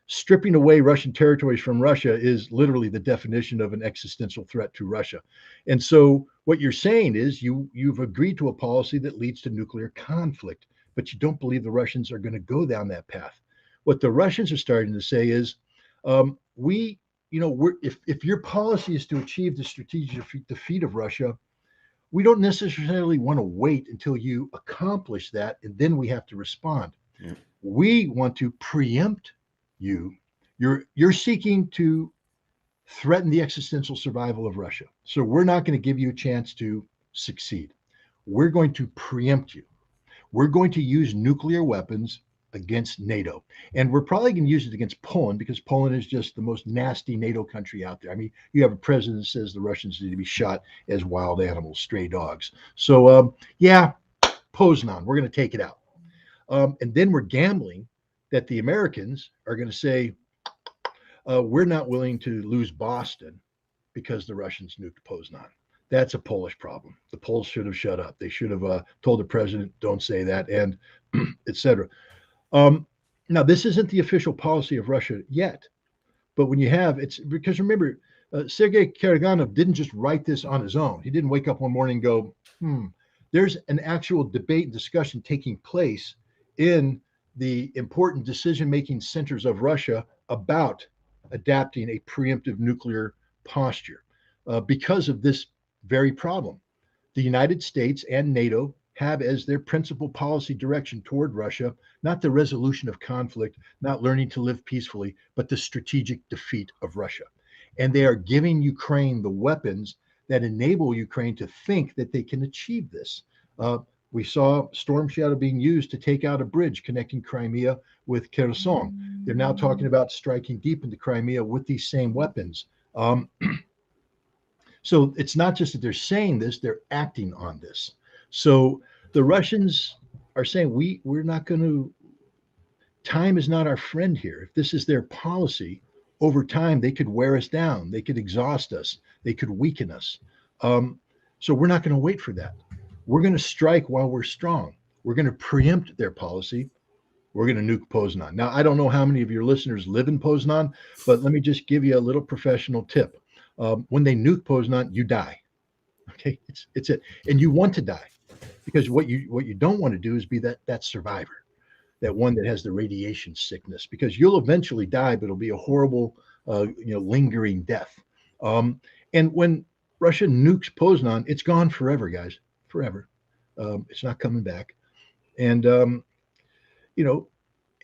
Stripping away Russian territories from Russia is literally the definition of an existential threat to Russia. And so what you're saying is you've agreed to a policy that leads to nuclear conflict, but you don't believe the Russians are going to go down that path. What the Russians are starting to say is, if your policy is to achieve the strategic defeat of Russia, we don't necessarily want to wait until you accomplish that, and then we have to respond. Yeah. We want to preempt you. You're seeking to threaten the existential survival of Russia. So we're not going to give you a chance to succeed. We're going to preempt you. We're going to use nuclear weapons against NATO. And we're probably going to use it against Poland because Poland is just the most nasty NATO country out there. I mean, you have a president that says the Russians need to be shot as wild animals, stray dogs. So, Poznan, we're going to take it out. And then we're gambling that the Americans are going to say, we're not willing to lose Boston because the Russians nuked Poznan. That's a Polish problem. The Poles should have shut up. They should have told the president, don't say that, and et cetera. Now, this isn't the official policy of Russia yet, but when you have, it's because remember, Sergei Karaganov didn't just write this on his own. He didn't wake up one morning and go, there's an actual debate and discussion taking place in the important decision-making centers of Russia about adapting a preemptive nuclear posture because of this very problem. The United States and NATO have as their principal policy direction toward Russia, not the resolution of conflict, not learning to live peacefully, but the strategic defeat of Russia. And they are giving Ukraine the weapons that enable Ukraine to think that they can achieve this. We saw Storm Shadow being used to take out a bridge connecting Crimea with Kherson. They're now talking about striking deep into Crimea with these same weapons. So it's not just that they're saying this, they're acting on this. So the Russians are saying, we're not going to, time is not our friend here. If this is their policy, over time, they could wear us down. They could exhaust us. They could weaken us. So we're not going to wait for that. We're going to strike while we're strong. We're going to preempt their policy. We're going to nuke Poznan. Now, I don't know how many of your listeners live in Poznan, but let me just give you a little professional tip. When they nuke Poznan, you die. Okay, it's it. And you want to die. because what you don't want to do is be that survivor, that one that has the radiation sickness, because you'll eventually die, but it'll be a horrible, lingering death. Um, and when Russia nukes Poznan, it's gone forever, guys, forever. It's not coming back, and you know,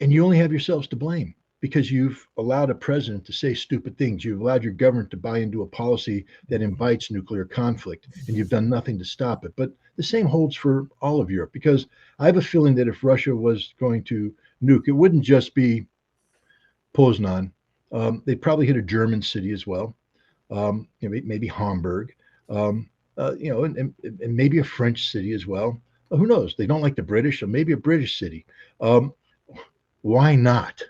and you only have yourselves to blame because you've allowed a president to say stupid things. You've allowed your government to buy into a policy that invites nuclear conflict, and you've done nothing to stop it. But the same holds for all of Europe, because I have a feeling that if Russia was going to nuke, it wouldn't just be Poznan. They'd probably hit a German city as well, maybe Hamburg, and maybe a French city as well. Who knows? They don't like the British, so maybe a British city. Um, why not?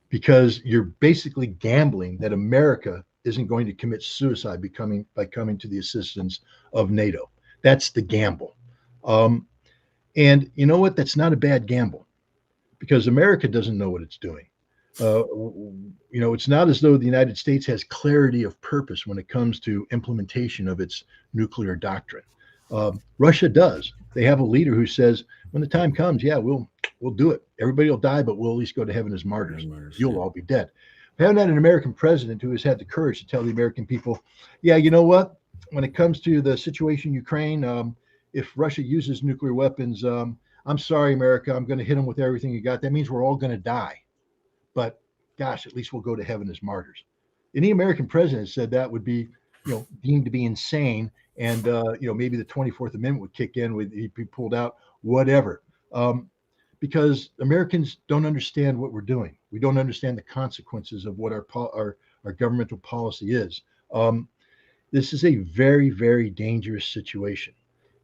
Because you're basically gambling that America isn't going to commit suicide by coming to the assistance of NATO. That's the gamble. Um, and you know what? That's not a bad gamble, because America doesn't know what it's doing. Uh, it's not as though the United States has clarity of purpose when it comes to implementation of its nuclear doctrine. Russia does. They have a leader who says, when the time comes, yeah, we'll do it. Everybody will die, but we'll at least go to heaven as martyrs. You'll all be dead. We haven't had an American president who has had the courage to tell the American people, yeah, you know what? When it comes to the situation in Ukraine, if Russia uses nuclear weapons, I'm sorry, America, I'm going to hit them with everything you got. That means we're all going to die. But gosh, at least we'll go to heaven as martyrs. Any American president said that would be, deemed to be insane, and maybe the 24th Amendment would kick in, would be pulled out, whatever. Because Americans don't understand what we're doing. We don't understand the consequences of what our governmental policy is. This is a very, very dangerous situation,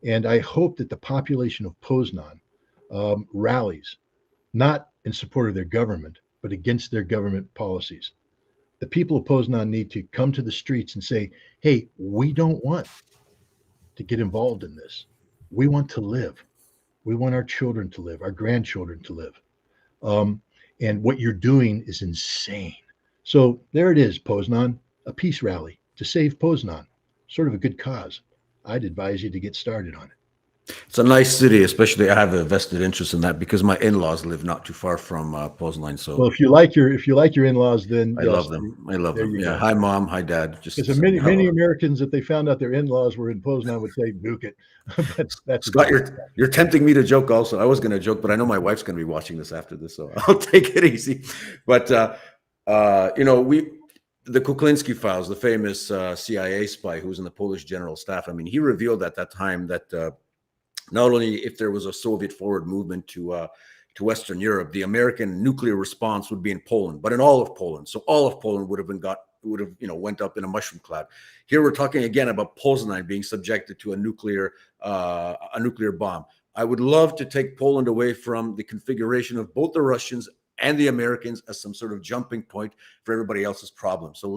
and I hope that the population of Poznan rallies, not in support of their government, but against their government policies. The people of Poznan need to come to the streets and say, hey, we don't want to get involved in this. We want to live. We want our children to live, our grandchildren to live. And what you're doing is insane. So there it is, Poznan, a peace rally to save Poznan. Sort of a good cause. I'd advise you to get started on it. It's a nice city, especially I have a vested interest in that because my in-laws live not too far from Poznan. So, well, if you like your in-laws, then I love them. I love them. Yeah. Go. Hi, mom. Hi, dad. Just because many Americans, if they found out their in-laws were in Poznan, would say nuke it. But that's Scott. You're tempting me to joke. Also, I was going to joke, but I know my wife's going to be watching this after this, so I'll take it easy. But the Kuklinski files, the famous CIA spy who was in the Polish general staff. I mean, he revealed at that time that. Not only if there was a Soviet forward movement to Western Europe, the American nuclear response would be in Poland, but in all of Poland. So all of Poland would have went up in a mushroom cloud. Here we're talking again about Poznan being subjected to a nuclear bomb. I would love to take Poland away from the configuration of both the Russians and the Americans as some sort of jumping point for everybody else's problem. So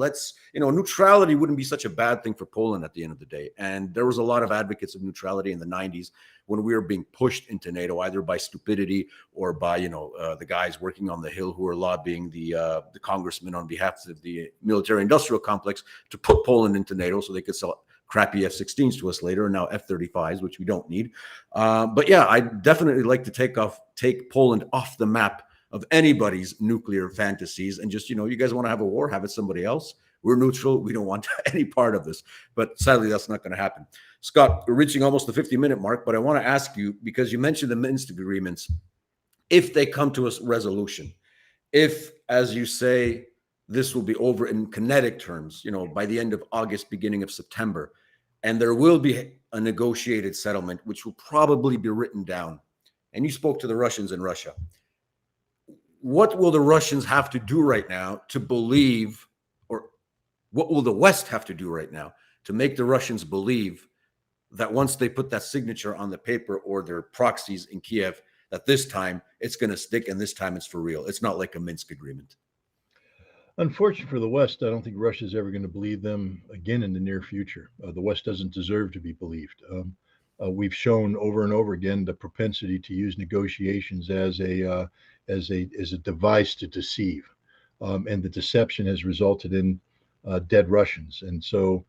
neutrality wouldn't be such a bad thing for Poland at the end of the day. And there was a lot of advocates of neutrality in the 90s when we were being pushed into NATO, either by stupidity or by, the guys working on the Hill who were lobbying the congressmen on behalf of the military industrial complex to put Poland into NATO so they could sell crappy F-16s to us later, and now F-35s, which we don't need. But yeah, I'd definitely like to take Poland off the map of anybody's nuclear fantasies, and just, you guys want to have a war, have it somebody else. We're neutral. We don't want any part of this. But sadly, that's not going to happen. Scott, we're reaching almost the 50-minute mark, but I want to ask you, because you mentioned the Minsk agreements, if they come to a resolution, if, as you say, this will be over in kinetic terms, by the end of August, beginning of September, and there will be a negotiated settlement, which will probably be written down. And you spoke to the Russians in Russia. What will the Russians have to do right now to believe, or what will the West have to do right now to make the Russians believe that once they put that signature on the paper or their proxies in Kiev, that this time it's going to stick and this time it's for real? It's not like a Minsk agreement. Unfortunately for the West, I don't think Russia is ever going to believe them again in the near future. The West doesn't deserve to be believed. We've shown over and over again the propensity to use negotiations as a device to deceive, and the deception has resulted in dead Russians. And so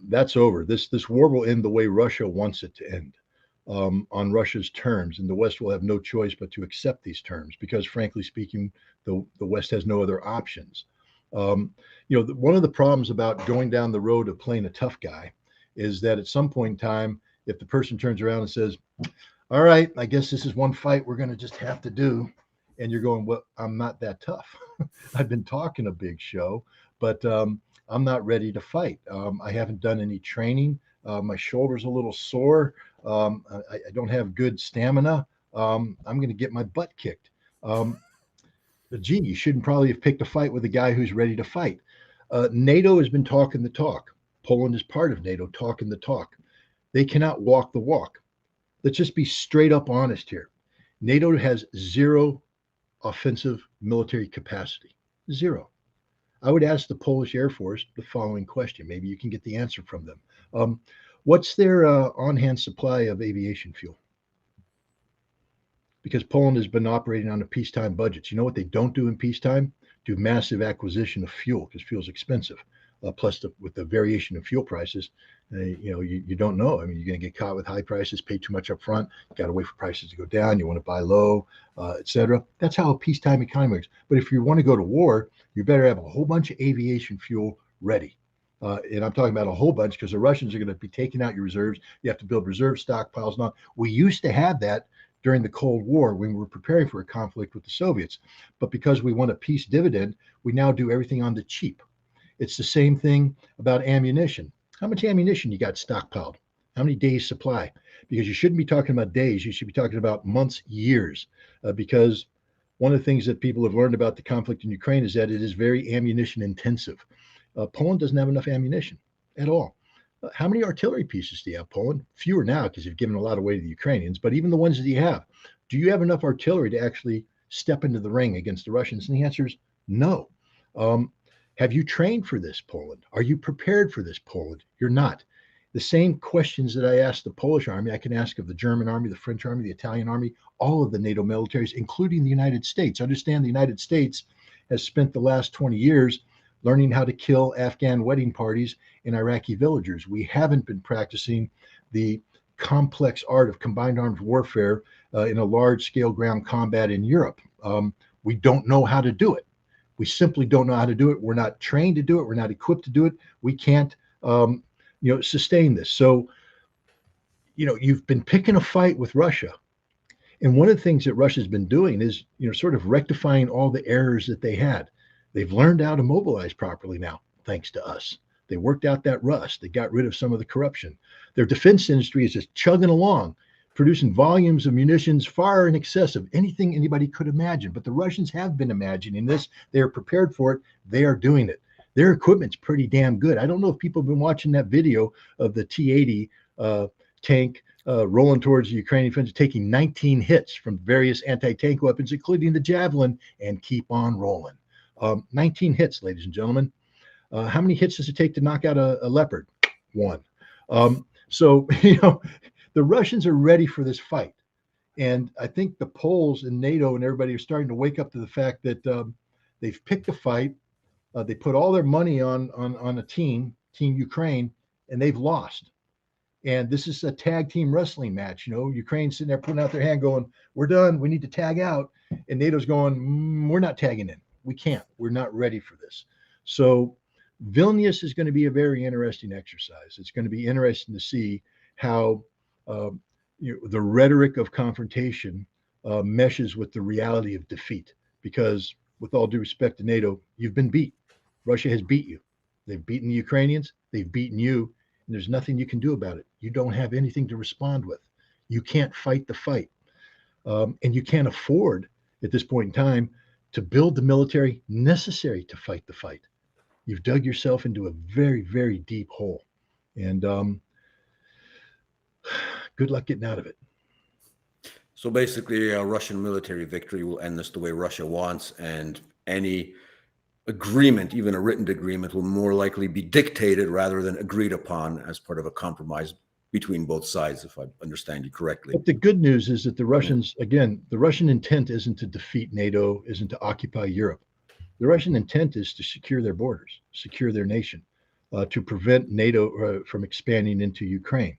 that's over. This war will end the way Russia wants it to end. on Russia's terms, and the West will have no choice but to accept these terms because, frankly speaking, the West has no other options. One of the problems about going down the road of playing a tough guy is that at some point in time, if the person turns around and says, all right, I guess this is one fight we're going to just have to do. And you're going, well, I'm not that tough. I've been talking a big show, but I'm not ready to fight. I haven't done any training. My shoulder's a little sore. I don't have good stamina. I'm going to get my butt kicked. Gee, you shouldn't probably have picked a fight with a guy who's ready to fight. NATO has been talking the talk. Poland is part of NATO, talking the talk. They cannot walk the walk. Let's just be straight up honest here. NATO has zero offensive military capacity. Zero. I would ask the Polish Air Force the following question. Maybe you can get the answer from them. What's their on-hand supply of aviation fuel? Because Poland has been operating on a peacetime budget. You know what they don't do in peacetime? Do massive acquisition of fuel because fuel is expensive. Plus, with the variation of fuel prices, you don't know. I mean, you're going to get caught with high prices, pay too much up front. You got to wait for prices to go down. You want to buy low, etc. That's how a peacetime economy works. But if you want to go to war, you better have a whole bunch of aviation fuel ready. And I'm talking about a whole bunch because the Russians are going to be taking out your reserves. You have to build reserve stockpiles. Now, we used to have that during the Cold War when we were preparing for a conflict with the Soviets. But because we want a peace dividend, we now do everything on the cheap. It's the same thing about ammunition. How much ammunition you got stockpiled? How many days supply? Because you shouldn't be talking about days. You should be talking about months, years. Because one of the things that people have learned about the conflict in Ukraine is that it is very ammunition intensive. Poland doesn't have enough ammunition at all. How many artillery pieces do you have, Poland? Fewer now because you've given a lot away to the Ukrainians. But even the ones that you have, do you have enough artillery to actually step into the ring against the Russians? And the answer is no. Have you trained for this, Poland? Are you prepared for this, Poland? You're not. The same questions that I asked the Polish army, I can ask of the German army, the French army, the Italian army, all of the NATO militaries, including the United States. Understand the United States has spent the last 20 years learning how to kill Afghan wedding parties and Iraqi villagers. We haven't been practicing the complex art of combined armed warfare in a large-scale ground combat in Europe. We don't know how to do it. We simply don't know how to do it. We're not trained to do it. We're not equipped to do it. We can't, sustain this. So, you've been picking a fight with Russia. And one of the things that Russia's been doing is, sort of rectifying all the errors that they had. They've learned how to mobilize properly now, thanks to us. They worked out that rust. They got rid of some of the corruption. Their defense industry is just chugging along, producing volumes of munitions far in excess of anything anybody could imagine. But the Russians have been imagining this. They are prepared for it. They are doing it. Their equipment's pretty damn good. I don't know if people have been watching that video of the T-80 tank rolling towards the Ukrainian defense, taking 19 hits from various anti-tank weapons, including the Javelin, and keep on rolling. 19 hits, ladies and gentlemen. How many hits does it take to knock out a leopard? One. So, the Russians are ready for this fight. And I think the Poles and NATO and everybody are starting to wake up to the fact that they've picked a fight. They put all their money on a team Ukraine, and they've lost. And this is a tag team wrestling match. Ukraine's sitting there putting out their hand going, we're done. We need to tag out. And NATO's going, we're not tagging in. We can't. We're not ready for this. So Vilnius is going to be a very interesting exercise. It's going to be interesting to see how the rhetoric of confrontation meshes with the reality of defeat. Because with all due respect to NATO, you've been beat. Russia has beat you. They've beaten the Ukrainians. They've beaten you. And there's nothing you can do about it. You don't have anything to respond with. You can't fight the fight. And you can't afford at this point in time to build the military necessary to fight the fight. You've dug yourself into a very, very deep hole. And good luck getting out of it. So basically, a Russian military victory will end this the way Russia wants, and any agreement, even a written agreement, will more likely be dictated rather than agreed upon as part of a compromise between both sides, if I understand you correctly. But the good news is that the Russians, again, the Russian intent isn't to defeat NATO, isn't to occupy Europe. The Russian intent is to secure their borders, secure their nation, to prevent NATO from expanding into Ukraine.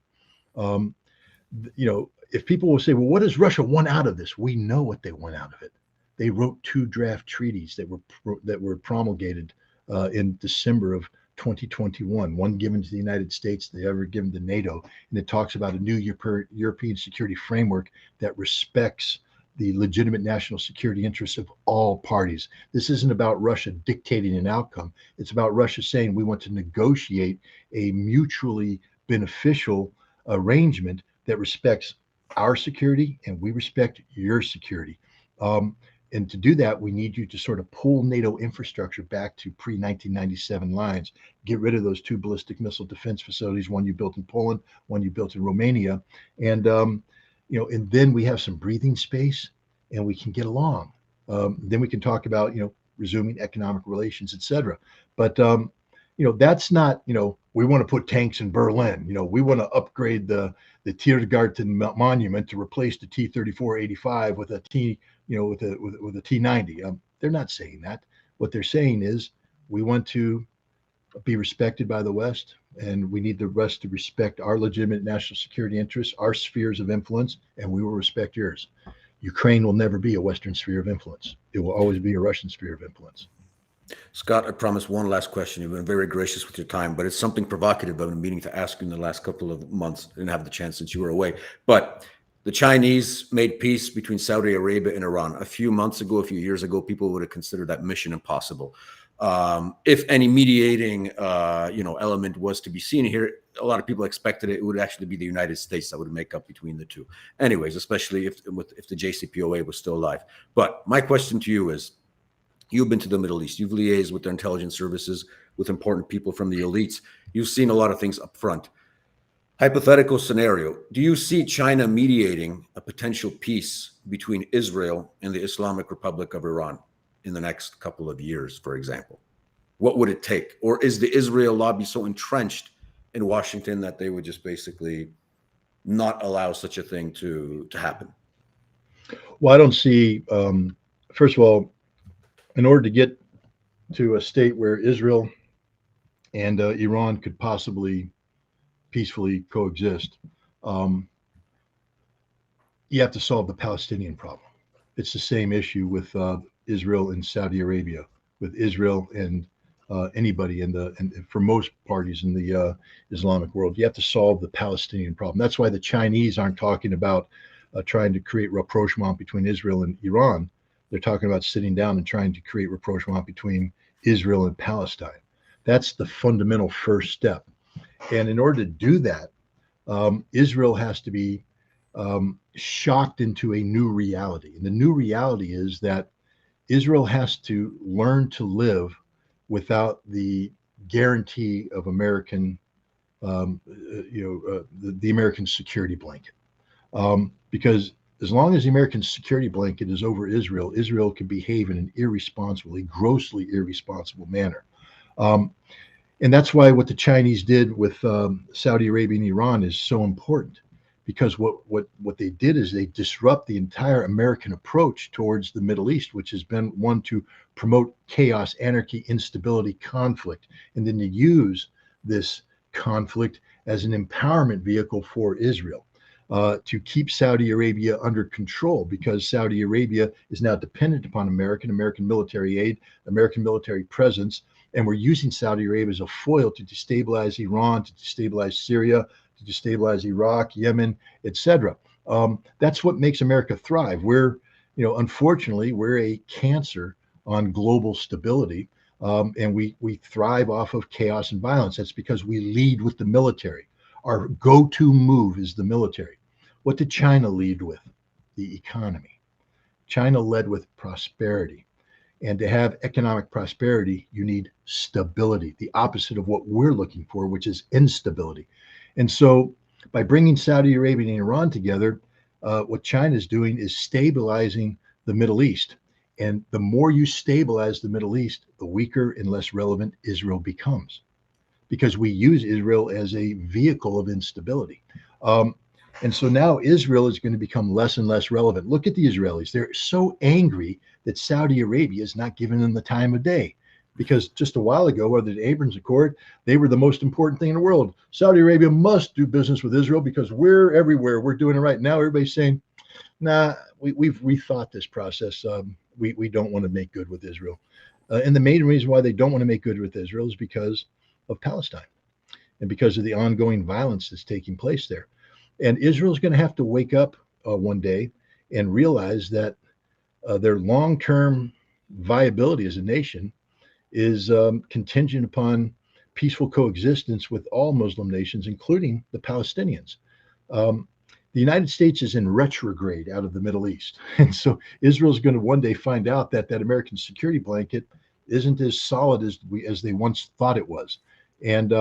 if people will say, well, what does Russia want out of this? We know what they want out of it. They wrote two draft treaties that were promulgated in December of 2021, one given to the United States, the other given to NATO, and it talks about a new European security framework that respects the legitimate national security interests of all parties. This isn't about Russia dictating an outcome. It's about Russia saying we want to negotiate a mutually beneficial arrangement that respects our security and we respect your security. And to do that, we need you to sort of pull NATO infrastructure back to pre 1997 lines, get rid of those two ballistic missile defense facilities, one you built in Poland, one you built in Romania. And, and then we have some breathing space and we can get along. Then we can talk about, resuming economic relations, et cetera. But, that's not, we want to put tanks in Berlin. We want to upgrade the Tiergarten monument to replace the T-34-85 with a with a T-90. They're not saying that. What they're saying is we want to be respected by the West, and we need the West to respect our legitimate national security interests, our spheres of influence, and we will respect yours. Ukraine will never be a Western sphere of influence. It will always be a Russian sphere of influence. Scott, I promise one last question. You've been very gracious with your time, but it's something provocative I've been meaning to ask you in the last couple of months. I didn't have the chance since you were away. But the Chinese made peace between Saudi Arabia and Iran. A few months ago, a few years ago, people would have considered that mission impossible. If any mediating, element was to be seen here, a lot of people expected it would actually be the United States that would make up between the two. Anyways, especially if the JCPOA was still alive. But my question to you is, you've been to the Middle East. You've liaised with their intelligence services, with important people from the elites. You've seen a lot of things up front. Hypothetical scenario. Do you see China mediating a potential peace between Israel and the Islamic Republic of Iran in the next couple of years, for example? What would it take? Or is the Israel lobby so entrenched in Washington that they would just basically not allow such a thing to happen? Well, I don't see, first of all, in order to get to a state where Israel and Iran could possibly peacefully coexist, you have to solve the Palestinian problem. It's the same issue with Israel and Saudi Arabia, with Israel and anybody and for most parties in the Islamic world. You have to solve the Palestinian problem. That's why the Chinese aren't talking about trying to create rapprochement between Israel and Iran. They're talking about sitting down and trying to create rapprochement between Israel and Palestine. That's the fundamental first step. And in order to do that, Israel has to be shocked into a new reality. And the new reality is that Israel has to learn to live without the guarantee of American, the American security blanket. Because as long as the American security blanket is over Israel, Israel can behave in an irresponsible, a grossly irresponsible manner. And that's why what the Chinese did with Saudi Arabia and Iran is so important, because what they did is they disrupt the entire American approach towards the Middle East, which has been one to promote chaos, anarchy, instability, conflict, and then to use this conflict as an empowerment vehicle for Israel. To keep Saudi Arabia under control, because Saudi Arabia is now dependent upon American military aid, American military presence, and we're using Saudi Arabia as a foil to destabilize Iran, to destabilize Syria, to destabilize Iraq, Yemen, etc. That's what makes America thrive. Unfortunately, we're a cancer on global stability, and we thrive off of chaos and violence. That's because we lead with the military. Our go-to move is the military. What did China lead with? The economy. China led with prosperity. And to have economic prosperity, you need stability, the opposite of what we're looking for, which is instability. And so by bringing Saudi Arabia and Iran together, what China is doing is stabilizing the Middle East. And the more you stabilize the Middle East, the weaker and less relevant Israel becomes, because we use Israel as a vehicle of instability. And so now Israel is going to become less and less relevant. Look at the Israelis. They're so angry that Saudi Arabia is not giving them the time of day. because just a while ago, whether the Abrams Accord, they were the most important thing in the world. Saudi Arabia must do business with Israel because we're everywhere. We're doing it right now. Everybody's saying, nah, we've rethought this process. We don't want to make good with Israel. And the main reason why they don't want to make good with Israel is because of Palestine and because of the ongoing violence that's taking place there. And Israel's going to have to wake up one day and realize that their long-term viability as a nation is contingent upon peaceful coexistence with all Muslim nations, including the Palestinians. The United States is in retrograde out of the Middle East. And so Israel's going to one day find out that that American security blanket isn't as solid as they once thought it was. And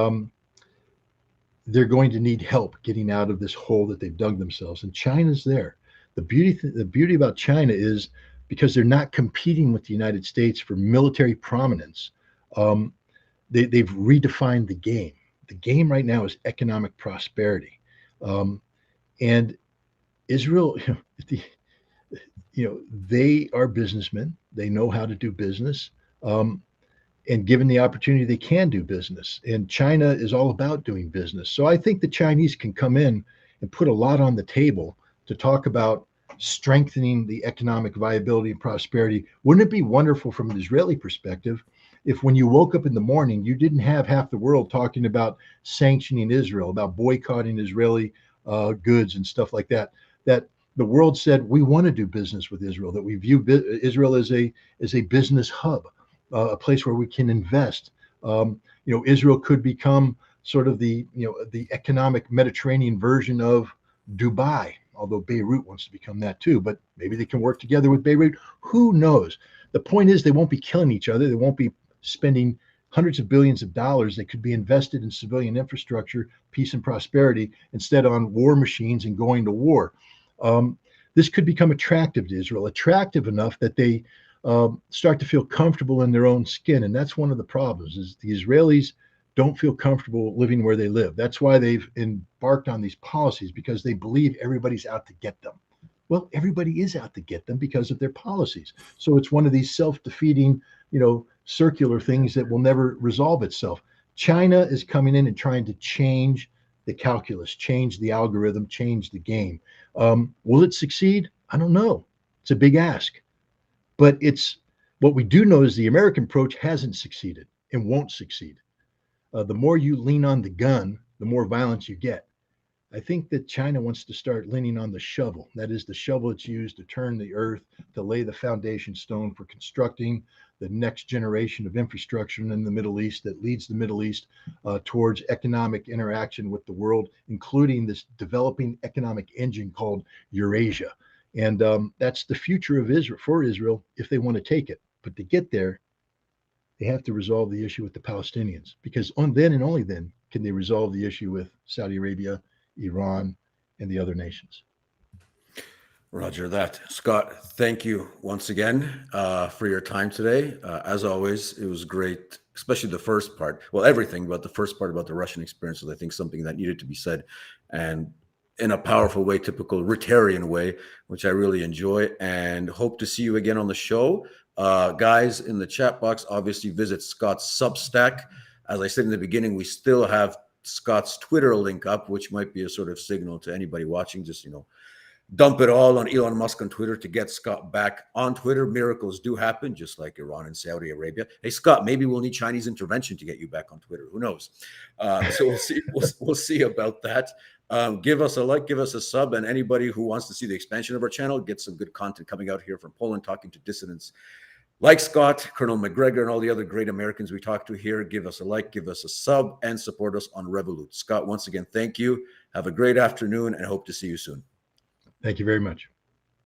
they're going to need help getting out of this hole that they've dug themselves. And China's there. The beauty about China is because they're not competing with the United States for military prominence. They've redefined the game. The game right now is economic prosperity. And Israel, they are businessmen. They know how to do business. And given the opportunity, they can do business. And China is all about doing business. So I think the Chinese can come in and put a lot on the table to talk about strengthening the economic viability and prosperity. Wouldn't it be wonderful from an Israeli perspective if when you woke up in the morning, you didn't have half the world talking about sanctioning Israel, about boycotting Israeli goods and stuff like that, that the world said, we want to do business with Israel, that we view Israel as a business hub, a place where we can invest. Israel could become sort of the economic Mediterranean version of Dubai, although Beirut wants to become that too, but maybe they can work together with Beirut. Who knows? The point is they won't be killing each other. They won't be spending hundreds of billions of dollars that could be invested in civilian infrastructure, peace and prosperity, instead on war machines and going to war. This could become attractive to Israel, attractive enough that they start to feel comfortable in their own skin. And that's one of the problems, is the Israelis don't feel comfortable living where they live. That's why they've embarked on these policies, because they believe everybody's out to get them. Well, everybody is out to get them because of their policies. So it's one of these self-defeating, circular things that will never resolve itself. China is coming in and trying to change the calculus, change the algorithm, change the game. Will it succeed? I don't know. It's a big ask. But what we do know is the American approach hasn't succeeded and won't succeed. The more you lean on the gun, the more violence you get. I think that China wants to start leaning on the shovel. That is the shovel it's used to turn the earth, to lay the foundation stone for constructing the next generation of infrastructure in the Middle East that leads the Middle East towards economic interaction with the world, including this developing economic engine called Eurasia. And that's the future of Israel, for Israel, if they want to take it. But to get there, they have to resolve the issue with the Palestinians, because then and only then can they resolve the issue with Saudi Arabia, Iran, and the other nations. Roger that. Scott, thank you once again for your time today. As always, it was great, especially the first part. Well, everything, but the first part about the Russian experience was, I think, something that needed to be said, and in a powerful way, typical Ritterian way, which I really enjoy, and hope to see you again on the show. Guys, in the chat box, obviously visit Scott's Substack. As I said in the beginning, we still have Scott's Twitter link up, which might be a sort of signal to anybody watching. Just, dump it all on Elon Musk on Twitter to get Scott back on Twitter. Miracles do happen, just like Iran and Saudi Arabia. Hey, Scott, maybe we'll need Chinese intervention to get you back on Twitter. Who knows? So we'll see. We'll see about that. Give us a like, give us a sub, and anybody who wants to see the expansion of our channel, get some good content coming out here from Poland, talking to dissidents like Scott, Colonel McGregor, and all the other great Americans we talk to here. Give us a like, give us a sub, and support us on Revolut. Scott, once again, thank you. Have a great afternoon, and hope to see you soon. Thank you very much.